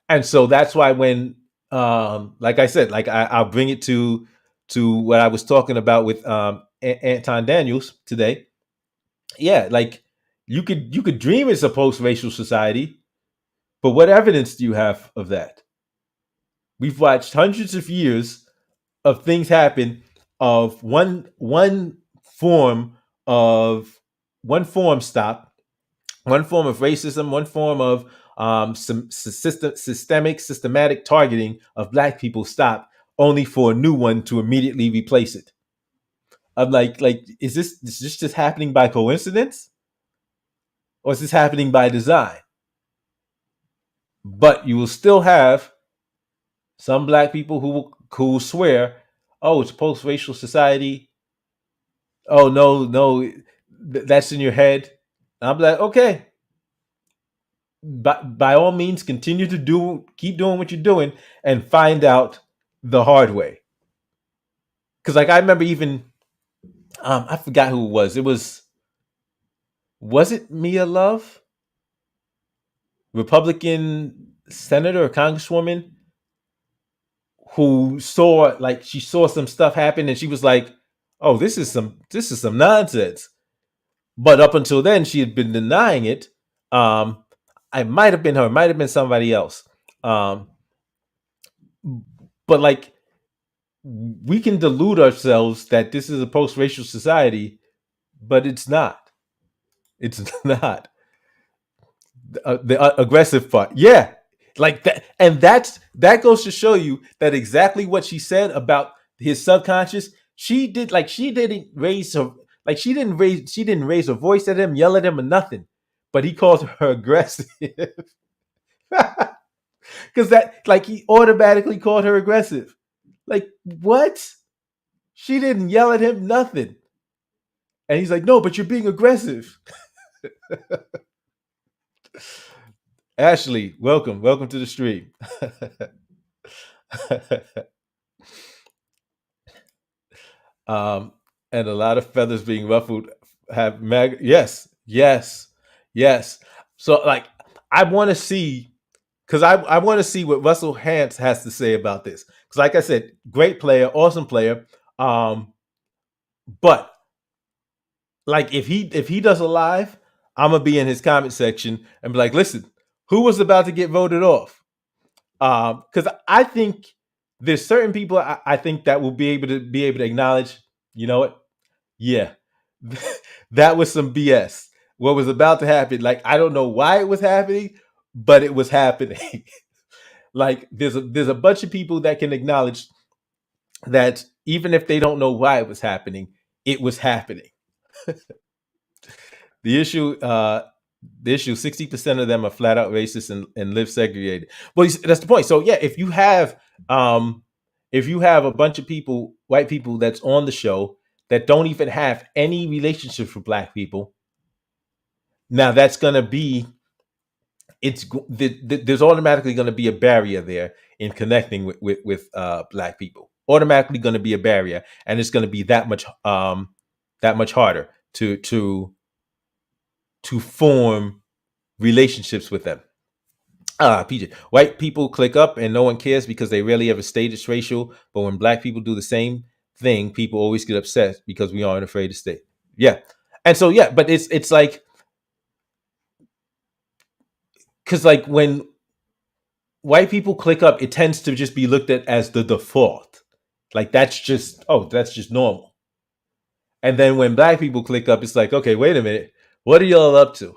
And so that's why when like I said, I'll bring it to what I was talking about with Anton Daniels today. Yeah, you could dream it's a post-racial society, but what evidence do you have of that? We've watched hundreds of years of things happen of form of one form stop, one form of racism, one form of some systematic targeting of black people stop, only for a new one to immediately replace it. I'm is this just happening by coincidence, or is this happening by design? But you will still have some black people who will swear, "Oh, it's post racial society. Oh no, no, that's in your head." And I'm like, okay, by all means, continue to keep doing what you're doing, and find out the hard way. Because I remember even I forgot who it was. Was it Mia Love, Republican senator or congresswoman, who saw, like, she saw some stuff happen and she was like, "Oh, this is some nonsense." But up until then, she had been denying it. Um, I might have been her, might have been somebody else. Um, but like, we can delude ourselves that this is a post-racial society, but it's not. It's not. The aggressive part, yeah, like that, and that goes to show you that exactly what she said about his subconscious. She did, like, she didn't raise her, like, she didn't raise her voice at him, yell at him, or nothing. But he called her aggressive because that, like, he automatically called her aggressive. Like, what? She didn't yell at him, nothing. And he's like, "No, but you're being aggressive." Ashley, welcome to the stream. um, and a lot of feathers being ruffled have Yes, yes, yes. So, like, I want to see, because I want to see what Russell Hantz has to say about this. Because, like I said, great player, awesome player. Um, but like, if he does a live, I'm gonna be in his comment section and be like, "Listen, who was about to get voted off?" Because I think there's certain people I think that will be able to acknowledge, you know what? Yeah, that was some BS. What was about to happen? Like, I don't know why it was happening, but it was happening. Like, there's a bunch of people that can acknowledge that even if they don't know why it was happening, it was happening. The issue, 60% of them are flat out racist and live segregated. Well, that's the point. So yeah, um, if you have a bunch of people, white people, that's on the show that don't even have any relationships with black people, now that's gonna be there's automatically going to be a barrier there in connecting with black people. Automatically going to be a barrier, and it's going to be that much harder to form relationships with them. PJ, white people click up and no one cares because they rarely ever state it's racial. But when black people do the same thing, people always get upset because we aren't afraid to state. Yeah, and so yeah, but it's like, because like when white people click up, it tends to just be looked at as the default. Like, that's just normal. And then when black people click up, it's like, okay, wait a minute, what are y'all up to?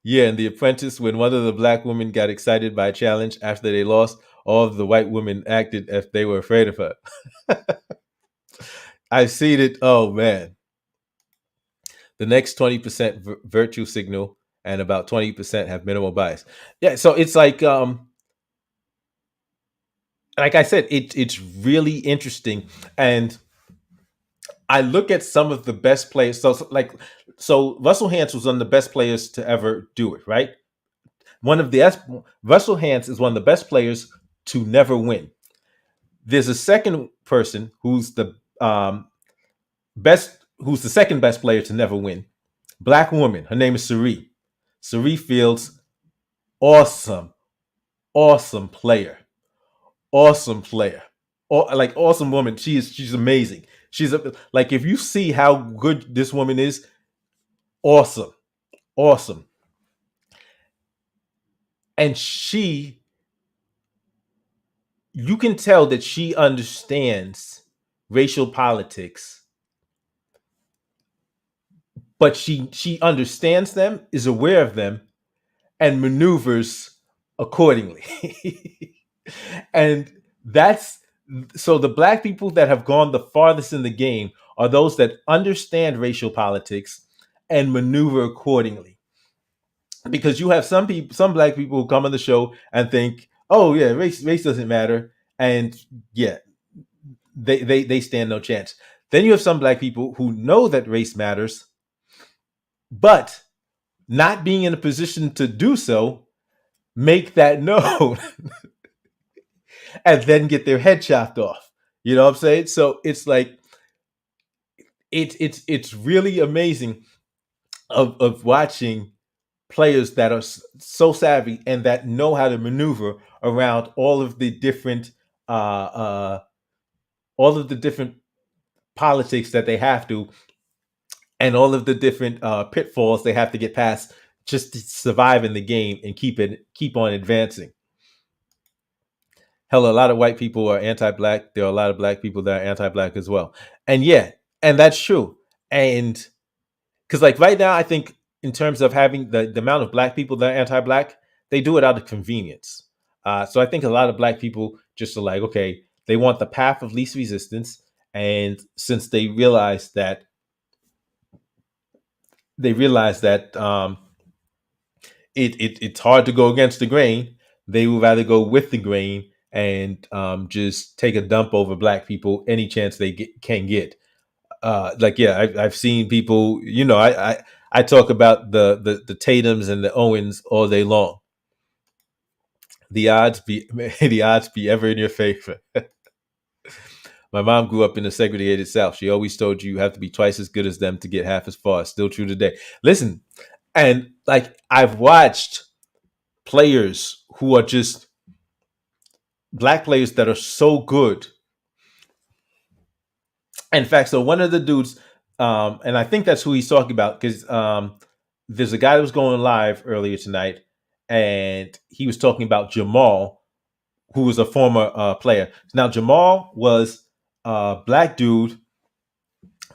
Yeah, in The Apprentice, when one of the black women got excited by a challenge after they lost, all of the white women acted as they were afraid of her. I've seen it. Oh man, the next 20% virtue signal, and about 20% have minimal bias. Yeah, so it's like I said, it's really interesting, and I look at some of the best players. So Russell Hantz was one of the best players to ever do it, right? One of the Russell Hantz is one of the best players to never win. There's a second person who's the second best player to never win. Black woman. Her name is Sari. Sari Fields, awesome, awesome player, awesome player, like, awesome woman. She's amazing. Like, if you see how good this woman is, awesome, awesome. And you can tell that she understands racial politics, but she understands them, is aware of them, and maneuvers accordingly. And that's so the black people that have gone the farthest in the game are those that understand racial politics and maneuver accordingly. Because you have some black people who come on the show and think, "Oh yeah, race doesn't matter," and yeah, they stand no chance. Then you have some black people who know that race matters, but not being in a position to do so, make that known and then get their head chopped off. You know what I'm saying? So it's like, it's really amazing of watching players that are so savvy and that know how to maneuver around uh, uh, all of the different politics that they have to, and all of the different pitfalls they have to get past just to survive in the game and keep on advancing. Hell, a lot of white people are anti-black. There are a lot of black people that are anti-black as well, and yeah, and that's true. And because like right now, I think in terms of having the amount of black people that are anti-black, they do it out of convenience. So I think a lot of black people just are like, okay, they want the path of least resistance, and since they realize that it's hard to go against the grain, they would rather go with the grain and just take a dump over black people any chance they can get. Like yeah, I've seen people. I talk about the Tatums and the Owens all day long. The odds be the odds be ever in your favor. My mom grew up in the segregated South. She always told you have to be twice as good as them to get half as far. Still true today. Listen, and like I've watched players who are just black players that are so good. In fact, so one of the dudes, and I think that's who he's talking about because there's a guy that was going live earlier tonight, and he was talking about Jamal, who was a former player. Now Jamal was a black dude,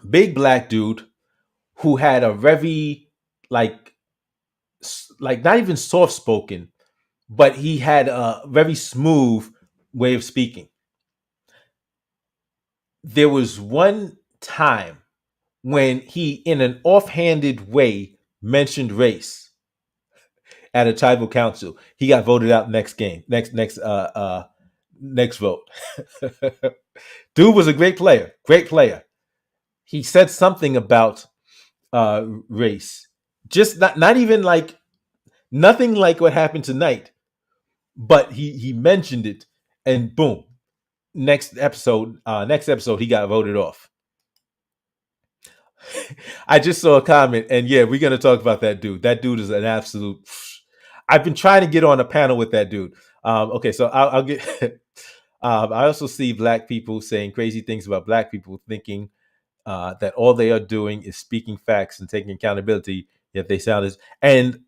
big black dude, who had a very like not even soft spoken, but he had a very smooth way of speaking. There was one time when he, in an offhanded way, mentioned race at a tribal council. He got voted out next game, next vote. Dude was a great player, great player. He said something about race, just not even like nothing like what happened tonight, but he mentioned it, and boom, next episode he got voted off. I just saw a comment, and yeah, we're gonna talk about that dude. That dude is an absolute. I've been trying to get on a panel with that dude. Okay, so I'll get. I also see black people saying crazy things about black people, thinking that all they are doing is speaking facts and taking accountability. Yet they sound as. And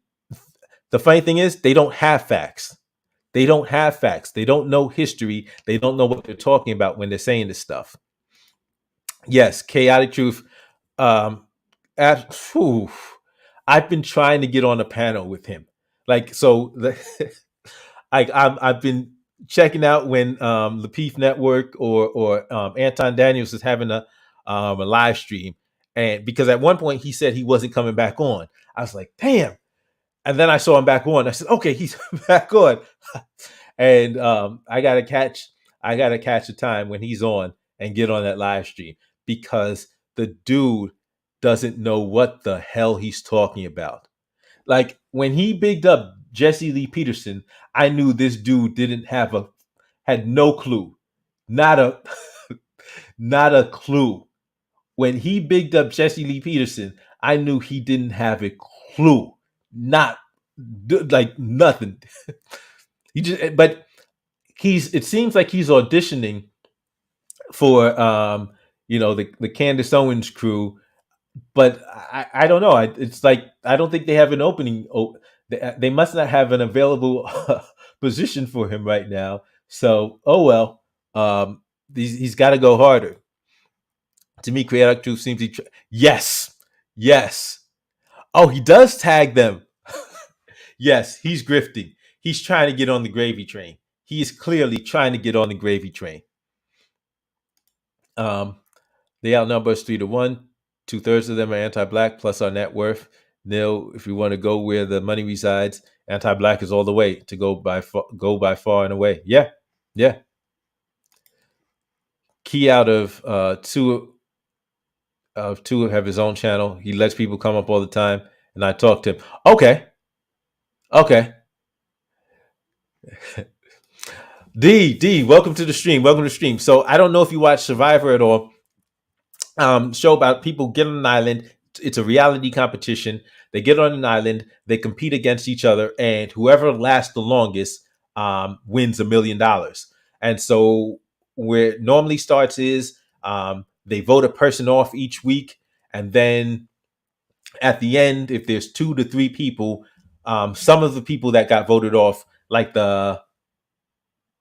the funny thing is, they don't have facts. They don't have facts. They don't know history. They don't know what they're talking about when they're saying this stuff. Yes, chaotic truth. Um, I've been trying to get on a panel with him. Like so, I've been checking out when the Peace Network or Anton Daniels is having a live stream, and because at one point he said he wasn't coming back on, I was like, damn. And then I saw him back on. I said, okay, he's back on, and I gotta catch a time when he's on and get on that live stream because the dude doesn't know what the hell he's talking about. Like when he bigged up Jesse Lee Peterson, I knew this dude had no clue. Not a not a clue. When he bigged up Jesse Lee Peterson, I knew he didn't have a clue. Not like nothing. But it seems like he's auditioning for the Candace Owens crew, but I don't know. It's like I don't think they have an opening. They must not have an available position for him right now. So oh well, he's got to go harder. To me, Chaotic Truth seems yes, yes. Oh, he does tag them. Yes, he's grifting. He's trying to get on the gravy train. He is clearly trying to get on the gravy train. They outnumber us 3-1. 2/3 of them are anti-black plus our net worth. Nil, if we want to go where the money resides, anti-black is all the way to go by far and away. Yeah, yeah. Key out of two have his own channel. He lets people come up all the time, and I talk to him. Okay. D, welcome to the stream. Welcome to the stream. So I don't know if you watch Survivor at all. Show about people getting on an island. It's a reality competition. They get on an island, they compete against each other, and whoever lasts the longest wins $1 million. And so where it normally starts is they vote a person off each week, and then at the end, if there's 2 to 3 people, some of the people that got voted off, like the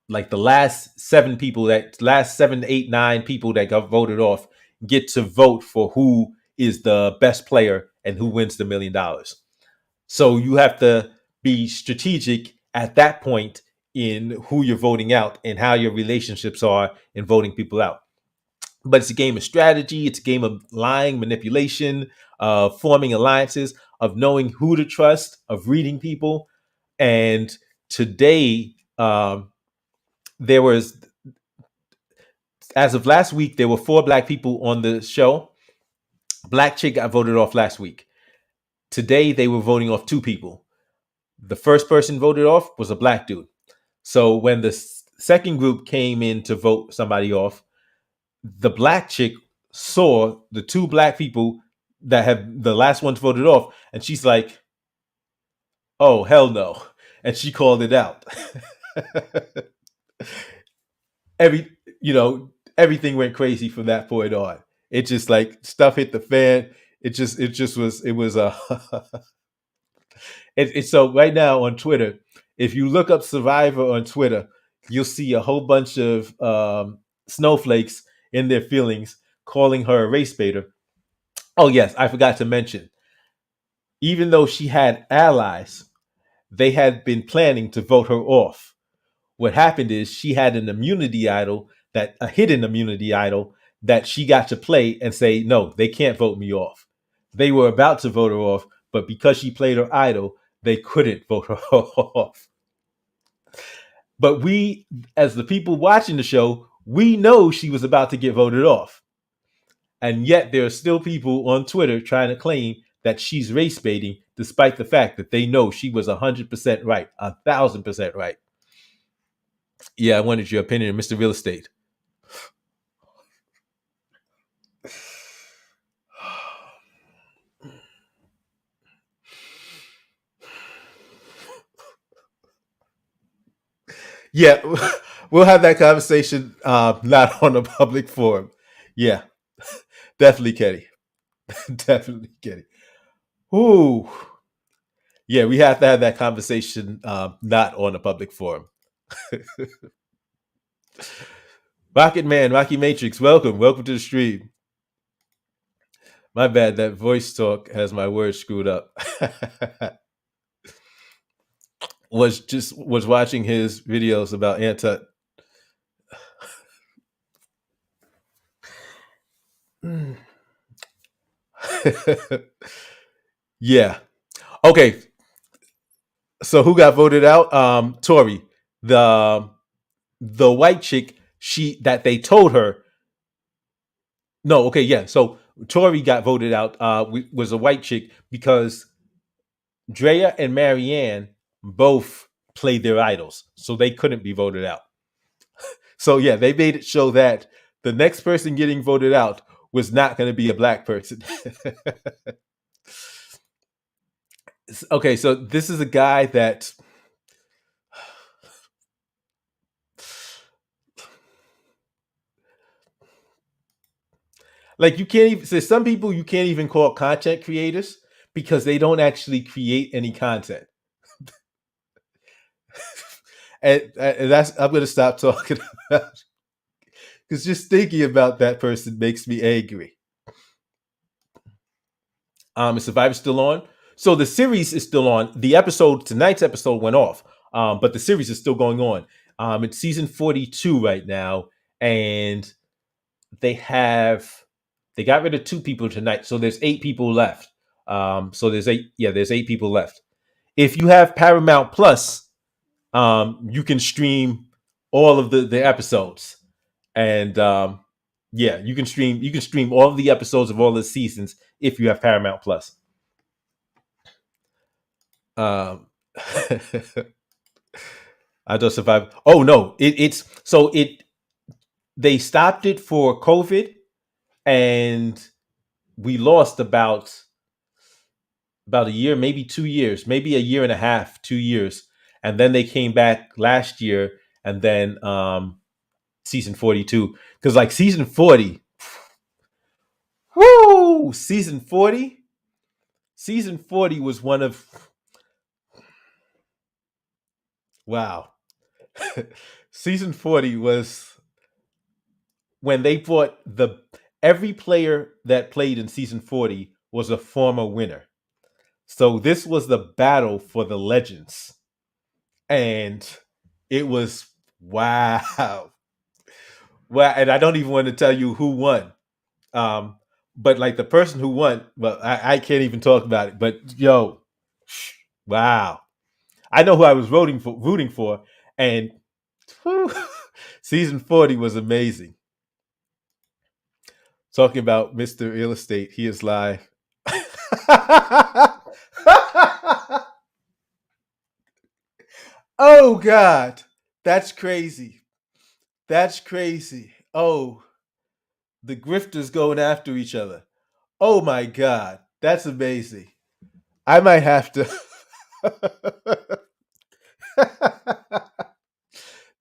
last 7, 8, 9 people that got voted off, get to vote for who is the best player and who wins the $1 million. So you have to be strategic at that point in who you're voting out and how your relationships are in voting people out. But it's a game of strategy. It's a game of lying, manipulation, forming alliances, of knowing who to trust, of reading people. And today, there was, as of last week, there were 4 Black people on the show. Black chick got voted off last week. Today, they were voting off 2 people. The first person voted off was a Black dude. So when the second group came in to vote somebody off, the Black chick saw the 2 Black people that have the last ones voted off, and she's like, "Oh, hell no." And she called it out. Every everything went crazy from that point on. It just, like, stuff hit the fan. It was so right now on Twitter, if you look up Survivor on Twitter, you'll see a whole bunch of snowflakes in their feelings calling her a race baiter. Oh yes, I forgot to mention, even though she had allies, they had been planning to vote her off. What happened is she had an immunity idol, that a hidden immunity idol, that she got to play and say, no, they can't vote me off. They were about to vote her off, but because she played her idol, they couldn't vote her off. But we, as the people watching the show, we know she was about to get voted off. And yet there are still people on Twitter trying to claim that she's race baiting, despite the fact that they know she was 100% right, 1,000% right. Yeah, I wanted your opinion, Mr. Real Estate. Yeah, we'll have that conversation, not on a public forum. Yeah, definitely, Kenny. Definitely, Kenny. Ooh, yeah, we have to have that conversation, not on a public forum. Rocket Man, Rocky Matrix, welcome to the stream. My bad, that voice talk has my words screwed up. was watching his videos about anti. Yeah. Okay. So who got voted out? Tori, the white chick. She that they told her. No. Okay. Yeah. So Tori got voted out. Was a white chick because Drea and Marianne both played their idols, so they couldn't be voted out. So yeah, they made it show that the next person getting voted out was not going to be a Black person. Okay, so this is a guy that, like, you can't even say, some people you can't even call content creators because they don't actually create any content. and that's, I'm going to stop talking about, because just thinking about that person makes me angry. Is Survivor still on? So the series is still on. Tonight's episode went off, but the series is still going on. It's season 42 right now, and they got rid of 2 people tonight, so there's 8 people left. So there's 8 people left. If you have Paramount Plus, you can stream all of the episodes, and you can stream all of the episodes of all the seasons if you have Paramount Plus. I just survived. Oh no, they stopped it for COVID, and we lost about about a year, maybe 2 years, maybe a year and a half, 2 years, and then they came back last year, and then season 42, because like season 40, whoo, season 40 was one of, wow. Season 40 was when they brought the every player that played in season 40 was a former winner. So this was the battle for the legends. And it was wow. Well, and I don't even want to tell you who won. Um, but like the person who won, well, I can't even talk about it. But yo, wow. I know who I was rooting for, and whew, season 40 was amazing. Talking about Mr. Real Estate, he is live. Oh God, that's crazy. That's crazy. Oh, the grifters going after each other. Oh my God, that's amazing. I might have to.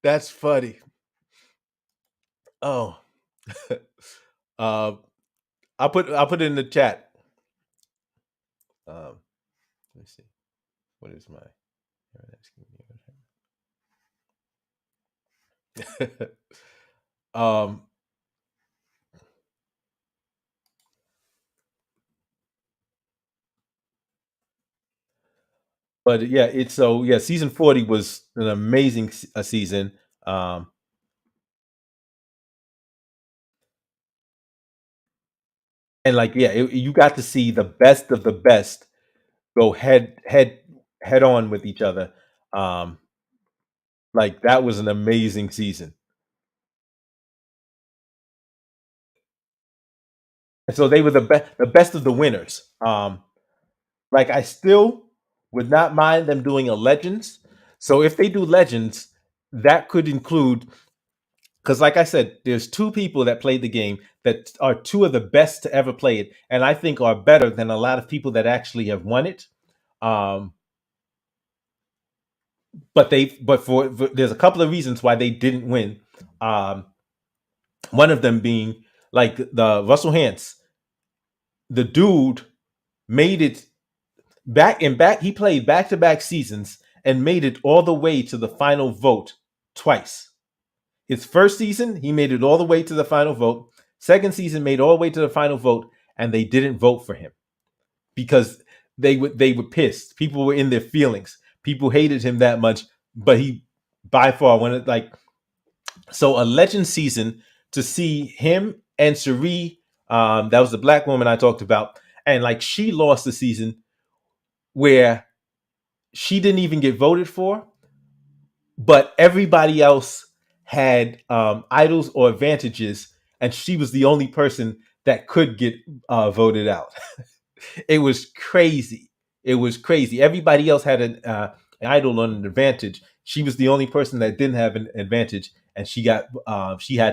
That's funny. Oh, um, I'll put it in the chat. Let me see. What is my? um, but yeah, it's so yeah. Season 40 was an amazing season. Um, and like yeah, you got to see the best of the best go head on with each other. Um, like that was an amazing season. And so they were the best of the winners. Like I still would not mind them doing a legends. So if they do legends, that could include, because like I said, there's two people that played the game that are two of the best to ever play it, and I think are better than a lot of people that actually have won it. Um, but for there's a couple of reasons why they didn't win. Um, one of them being like the Russell Hance, the dude made it back. He played back to back seasons and made it all the way to the final vote twice. His first season, he made it all the way to the final vote. Second season, made all the way to the final vote, and they didn't vote for him because they were pissed. People were in their feelings. People hated him that much, but he by far one of like so a legend season to see him and Cherie. That was the black woman I talked about, and like she lost the season where she didn't even get voted for, but everybody else had idols or advantages, and she was the only person that could get voted out. It was crazy. It was crazy. Everybody else had an idol on an advantage. She was the only person that didn't have an advantage, and she had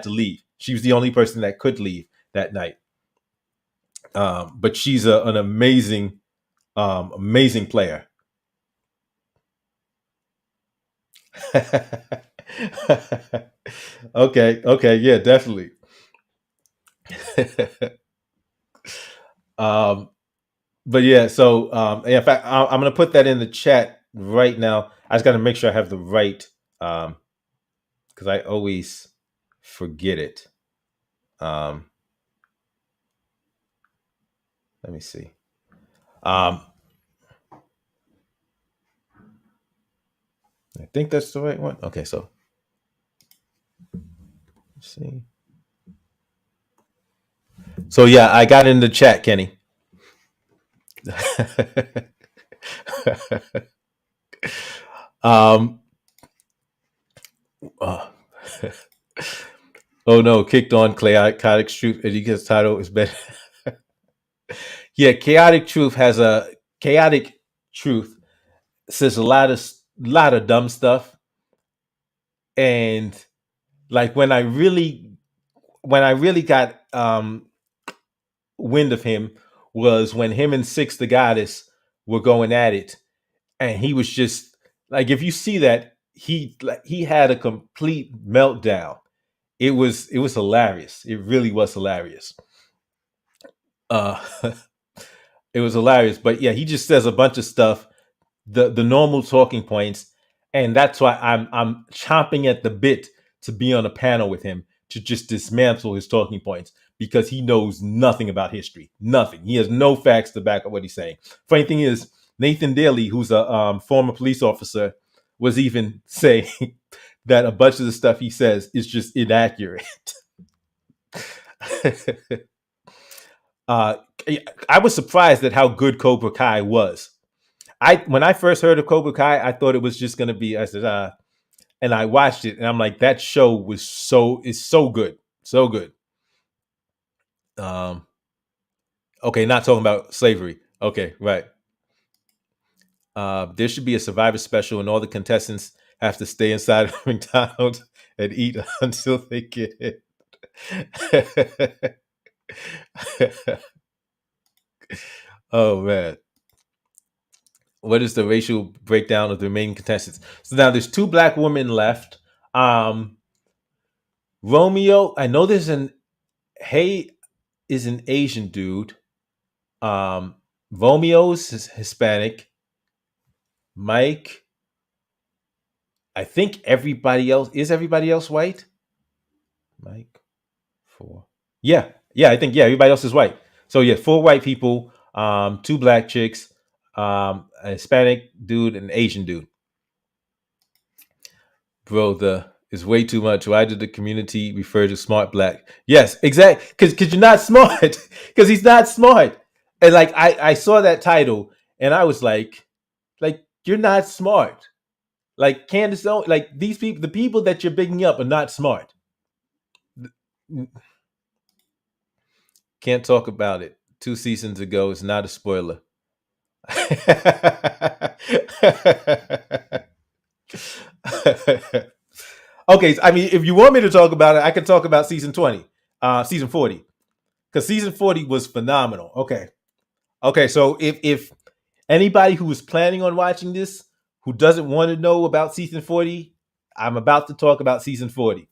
to leave. She was the only person that could leave that night. But she's an amazing, amazing player. Okay, yeah, definitely. um, but yeah, so in fact, I'm gonna put that in the chat right now. I just got to make sure I have the right, because I always forget it. Um, Let me see. Um, I think that's the right one. Okay, so let's see. So yeah, I got in the chat, Kenny. um, uh, oh no, kicked on chaotic truth. And he gets title is better. Yeah, chaotic truth says a lot of dumb stuff, and like when I really got wind of him was when him and Six the Goddess were going at it, and he was just like, if you see that, he had a complete meltdown. It was hilarious. It really was hilarious. Uh, it was hilarious. But yeah, he just says a bunch of stuff, the normal talking points, and that's why I'm chomping at the bit to be on a panel with him to just dismantle his talking points, because he knows nothing about history. Nothing. He has no facts to back up what he's saying. Funny thing is, Nathan Daly, who's a former police officer, was even saying that a bunch of the stuff he says is just inaccurate. uh, I was surprised at how good Cobra Kai was. When I first heard of Cobra Kai, I thought it was just gonna be. I said, and I watched it, and I'm like, that show was so good, so good. Um, okay, not talking about slavery. Okay, right. There should be a Survivor special, and all the contestants have to stay inside of McDonald's and eat until they get it. Oh man. What is the racial breakdown of the remaining contestants? So now there's two black women left. Um, Romeo, I know there's an Hey is an Asian dude. Um, Romeo's is Hispanic. Mike, I think everybody else white? Mike, four. Yeah, yeah, I think everybody else is white. So yeah, four white people, two black chicks, a Hispanic dude, and an Asian dude. Bro, the is way too much. Why did the community refer to smart black? Yes, exactly. Because you're not smart. Because he's not smart. And like I saw that title and I was like you're not smart. Like Candace, like these people, the people that you're bigging up are not smart. Can't talk about it. 2 seasons ago, it's not a spoiler. Okay, I mean, if you want me to talk about it, I can talk about season 20, season 40, because season 40 was phenomenal. Okay. So if anybody who is planning on watching this who doesn't want to know about season 40, I'm about to talk about season 40.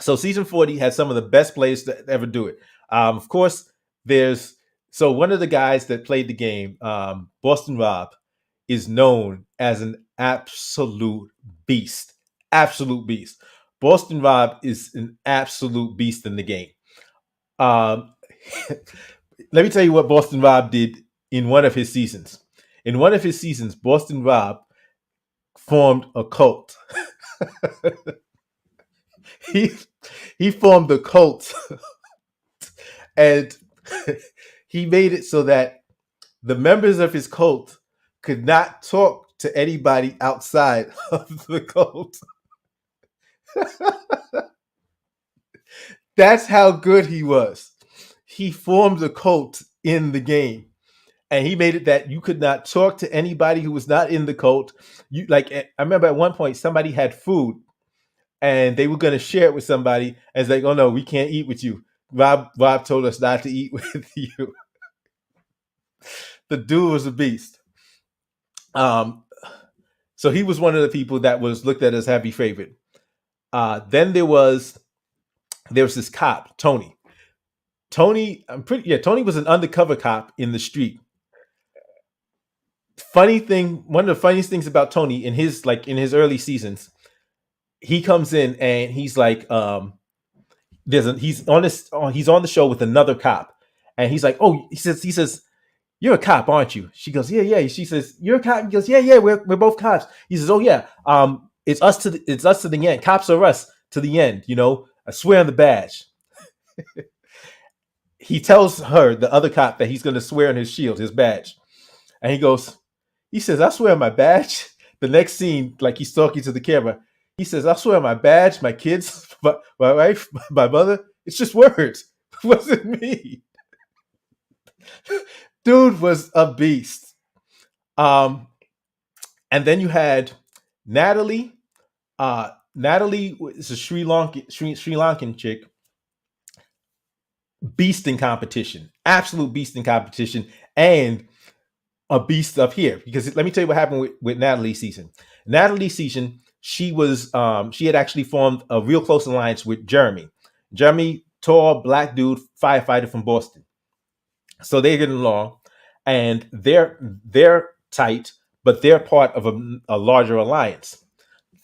So season 40 has some of the best players to ever do it. Of course, there's so one of the guys that played the game, Boston Rob, is known as an absolute beast. Absolute beast. Boston Rob is an absolute beast in the game. Um, let me tell you what Boston Rob did in one of his seasons. In one of his seasons, Boston Rob formed a cult. he he formed a cult, and he made it so that the members of his cult could not talk to anybody outside of the cult. That's how good he was. He formed a cult in the game, and he made it that you could not talk to anybody who was not in the cult. You like, I remember at one point somebody had food and they were going to share it with somebody, and it's like, oh no, we can't eat with you. Rob told us not to eat with you. The dude was a beast. Um, so he was one of the people that was looked at as heavy favorite. Then there was this cop, Tony. Tony was an undercover cop in the street. Funny thing, one of the funniest things about Tony in his early seasons, he comes in and he's like, he's on the show with another cop, and he's like, oh, he says, you're a cop, aren't you? She goes, yeah, yeah. She says, you're a cop. He goes, yeah, yeah, we're both cops. He says, oh yeah, it's us to the end. Cops are us to the end. I swear on the badge. He tells her, the other cop, that he's going to swear on his shield, his badge, and he says, I swear on my badge. The next scene, like he's talking to the camera, he says, I swear on my badge, my kids, my wife, my mother. It's just words. It wasn't me. Dude was a beast. Um, and then you had Natalie. Natalie is a Sri Lankan chick. Beast in competition. Absolute beast in competition. And a beast up here. Because let me tell you what happened with Natalie's season. Natalie's season, she had actually formed a real close alliance with Jeremy. Jeremy, tall black dude, firefighter from Boston. So they're getting along, and they're tight, but they're part of a larger alliance.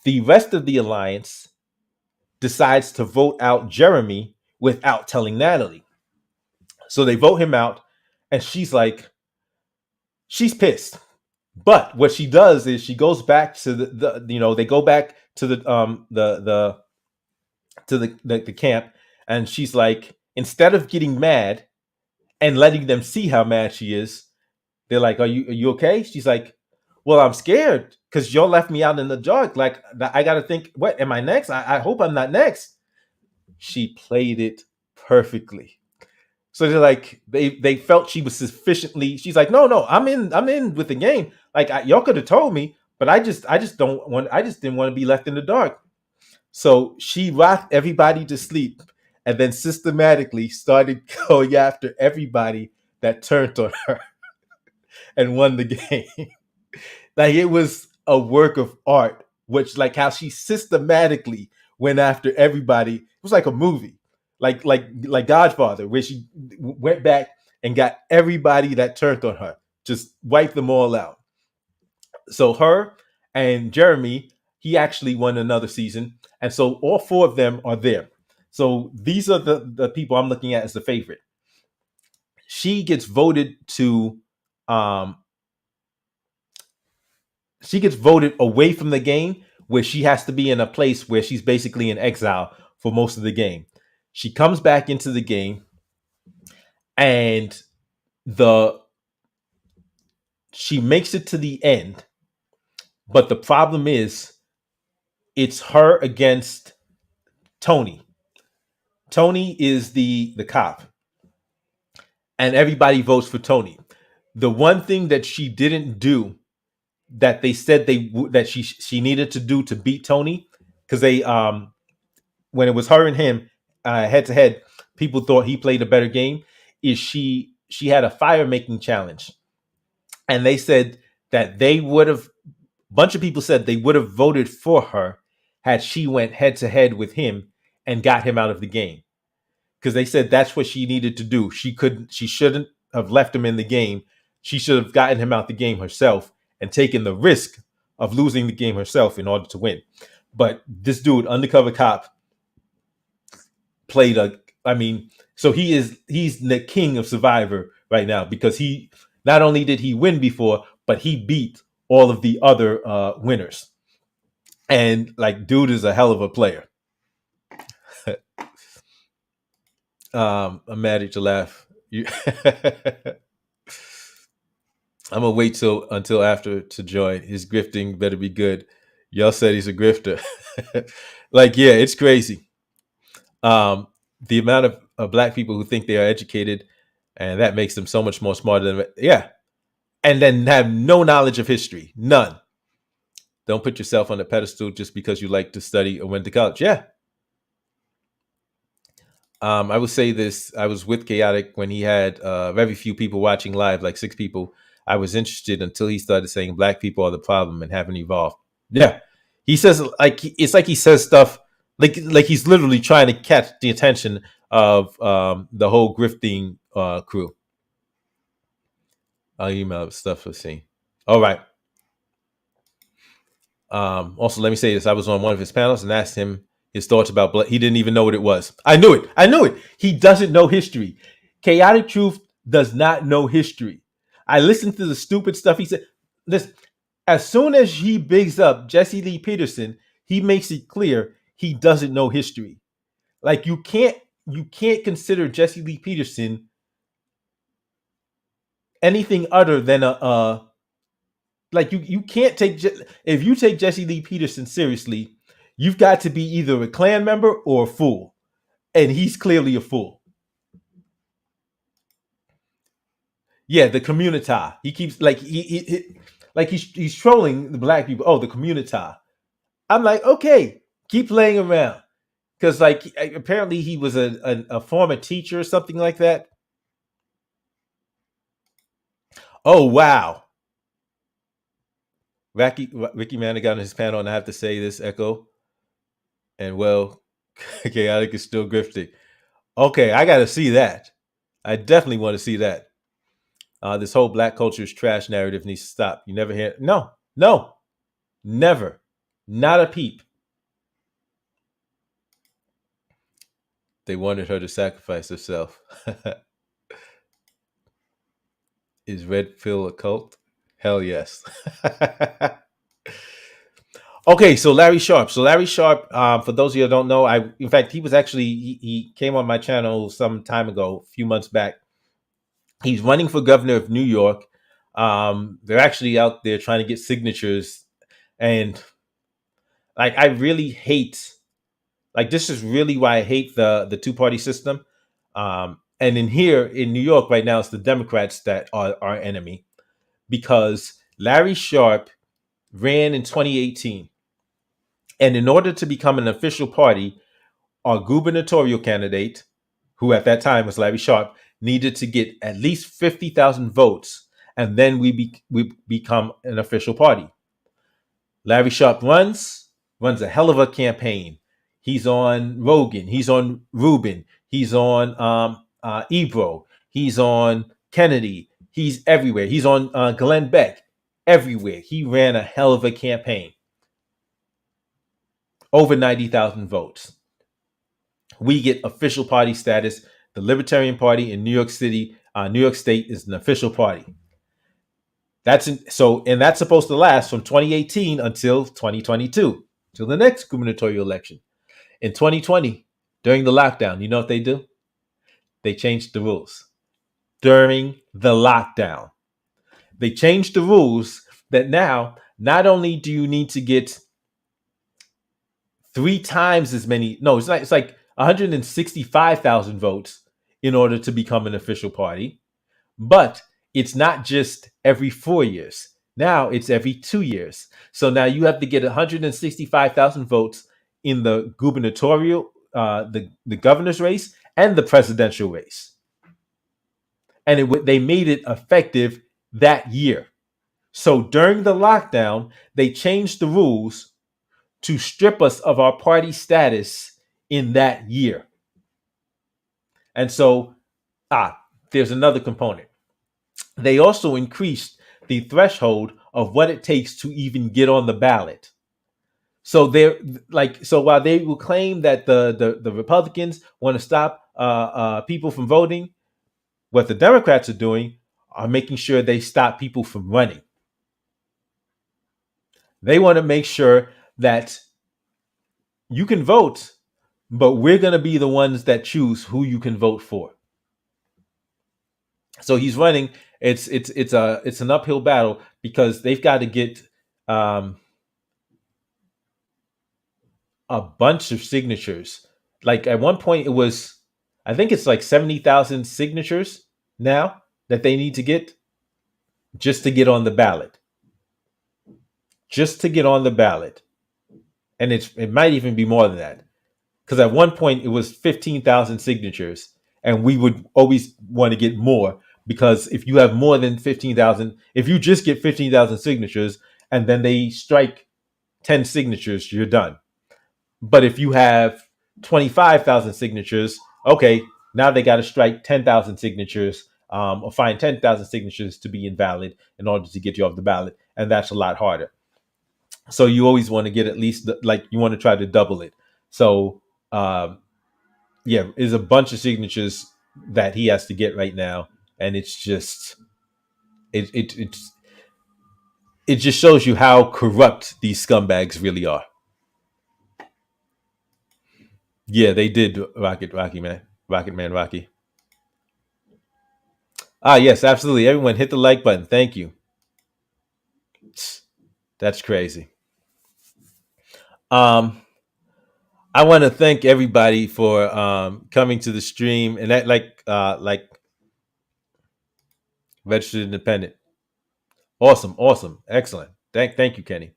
The rest of the alliance decides to vote out Jeremy without telling Natalie. So they vote him out, and she's pissed. But what she does is she goes back to they go back to the camp, and she's like, instead of getting mad and letting them see how mad she is, they're like, are you okay? She's like, well, I'm scared because y'all left me out in the dark. Like, I got to think, what am I next? I hope I'm not next. She played it perfectly. So they're like, they felt she was sufficiently. She's like, no, I'm in with the game. Like, y'all could have told me, but I just didn't want to be left in the dark. So she rocked everybody to sleep, and then systematically started going after everybody that turned on her and won the game. Like, it was a work of art, which, like, how she systematically went after everybody. It was like a movie, like Godfather, where she went back and got everybody that turned on her, just wiped them all out. So her and Jeremy, he actually won another season, and so all four of them are there. So these are the people I'm looking at as the favorite. She gets voted to um, she gets voted away from the game, where she has to be in a place where she's basically in exile for most of the game. She comes back into the game, and the she makes it to the end, but the problem is it's her against Tony. Tony is the cop, and everybody votes for Tony. The one thing that she didn't do, that they said that she needed to do to beat Tony, because they when it was her and him head to head, people thought he played a better game. Is she had a fire making challenge, and they said that they would have. A bunch of people said they would have voted for her had she went head to head with him and got him out of the game, because they said that's what she needed to do. She shouldn't have left him in the game. She should have gotten him out the game herself and taken the risk of losing the game herself in order to win. But this dude, undercover cop, played so he's the king of Survivor right now, because he not only did he win before, but he beat all of the other winners. And like, dude is a hell of a player. I'm mad at your laugh. I'm gonna wait until after to join. His grifting better be good. Y'all said he's a grifter. Like, yeah, it's crazy. The amount of black people who think they are educated, and that makes them so much more smarter than, yeah, and then have no knowledge of history, none. Don't put yourself on a pedestal just because you like to study or went to college. Yeah. I would say this. I was with Chaotic when he had very few people watching live, like 6 people. I was interested until he started saying black people are the problem and haven't evolved. Yeah. He says, like, it's like he says stuff like he's literally trying to catch the attention of the whole grifting crew. I'll email stuff for seeing. All right. Also, let me say this. I was on one of his panels and asked him his thoughts about blood. He didn't even know what it was. I knew it. He doesn't know history. Chaotic Truth does not know history. I listened to the stupid stuff he said. Listen, as soon as he bigs up Jesse Lee Peterson, he makes it clear he doesn't know history. Like, you can't consider Jesse Lee Peterson anything other than like, you can't take, if you take Jesse Lee Peterson seriously, you've got to be either a Klan member or a fool, and he's clearly a fool. Yeah, the community. He keeps like he's trolling the black people. Oh, the community. I'm like, okay, keep playing around, because like apparently he was a former teacher or something like that. Oh wow, Ricky Manigat on his panel, and I have to say this, Echo, and well, chaotic is still grifting. Okay, I got to see that. I definitely want to see that. This whole black culture is trash narrative needs to stop. You never hear? No, no, never, not a peep. They wanted her to sacrifice herself. Is red pill a cult? Hell yes. Okay, so Larry Sharp. So Larry Sharp, for those of you who don't know, in fact he was actually he came on my channel some time ago, a few months back. He's running for governor of New York. They're actually out there trying to get signatures, and like I really hate, like this is really why I hate the two party system. And in here in New York right now, it's the Democrats that are our enemy because Larry Sharp ran in 2018, and in order to become an official party, our gubernatorial candidate, who at that time was Larry Sharp, needed to get at least 50,000 votes, and then we become an official party. Larry Sharp runs a hell of a campaign. He's on Rogan. He's on Rubin. He's on Ebro. He's on Kennedy. He's everywhere. He's on Glenn Beck. Everywhere. He ran a hell of a campaign. Over 90,000 votes. We get official party status. The Libertarian Party in New York City, New York State is an official party. And that's supposed to last from 2018 until 2022, till the next gubernatorial election. In 2020, during the lockdown, you know what they do? They changed the rules. During the lockdown, they changed the rules that now not only do you need to get 3 times as many, no, it's like 165,000 votes in order to become an official party, but it's not just every 4 years. Now it's every 2 years. So now you have to get 165,000 votes in the gubernatorial, the governor's race, and the presidential race. And they made it effective that year. So during the lockdown, they changed the rules to strip us of our party status in that year. And so, there's another component. They also increased the threshold of what it takes to even get on the ballot. So while they will claim that the Republicans want to stop people from voting, what the Democrats are doing are making sure they stop people from running. They want to make sure that you can vote, but we're going to be the ones that choose who you can vote for. So he's running. It's an uphill battle because they've got to get a bunch of signatures. Like at one point it was, I think it's like 70,000 signatures now that they need to get just to get on the ballot. Just to get on the ballot. And it might even be more than that. Because at one point it was 15,000 signatures, and we would always want to get more, because if you have more than 15,000, if you just get 15,000 signatures and then they strike 10 signatures, you're done. But if you have 25,000 signatures, okay, now they got to strike 10,000 signatures or find 10,000 signatures to be invalid in order to get you off the ballot. And that's a lot harder. So you always want to get at least, you want to try to double it. So, there's a bunch of signatures that he has to get right now. And it's just, it just shows you how corrupt these scumbags really are. Yeah, they did Rocket Man. Yes, absolutely. Everyone hit the like button. Thank you. That's crazy. I want to thank everybody for coming to the stream, and that like registered independent. Awesome, excellent. Thank you, Kenny.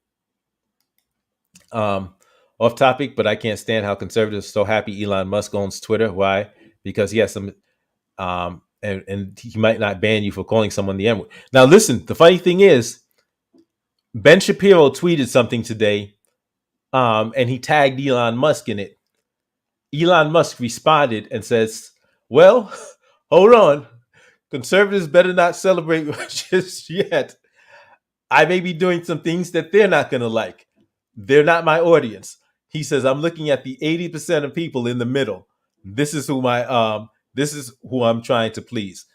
Off topic, but I can't stand how conservatives are so happy Elon Musk owns Twitter. Why? Because he has some and he might not ban you for calling someone the N-word. Now listen, the funny thing is, Ben Shapiro tweeted something today, and he tagged Elon Musk in it. Elon Musk responded and says, "Well, hold on. Conservatives better not celebrate just yet. I may be doing some things that they're not going to like. They're not my audience." He says, "I'm looking at the 80% of people in the middle. This is who I'm trying to please.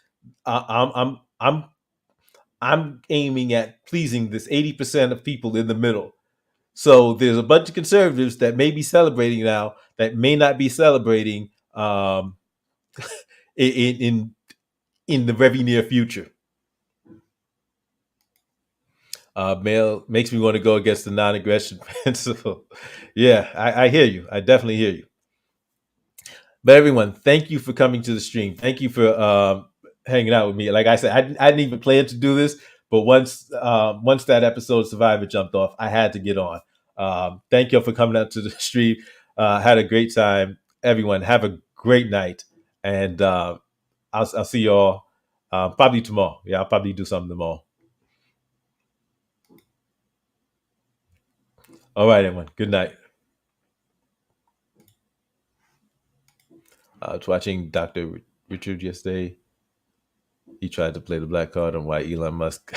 I'm aiming at pleasing this 80% of people in the middle." So there's a bunch of conservatives that may be celebrating now that may not be celebrating in, in in the very near future. Mail makes me want to go against the non-aggression principle. Yeah, I hear you. I definitely hear you. But everyone, thank you for coming to the stream. Thank you for hanging out with me. Like I said, I didn't even plan to do this, but once that episode of Survivor jumped off, I had to get on. Thank you for coming out to the stream. Had a great time. Everyone, have a great night, and I'll see y'all probably tomorrow. Yeah, I'll probably do something tomorrow. All right, everyone. Good night. I was watching Dr. Richard yesterday. He tried to play the black card on why Elon Musk.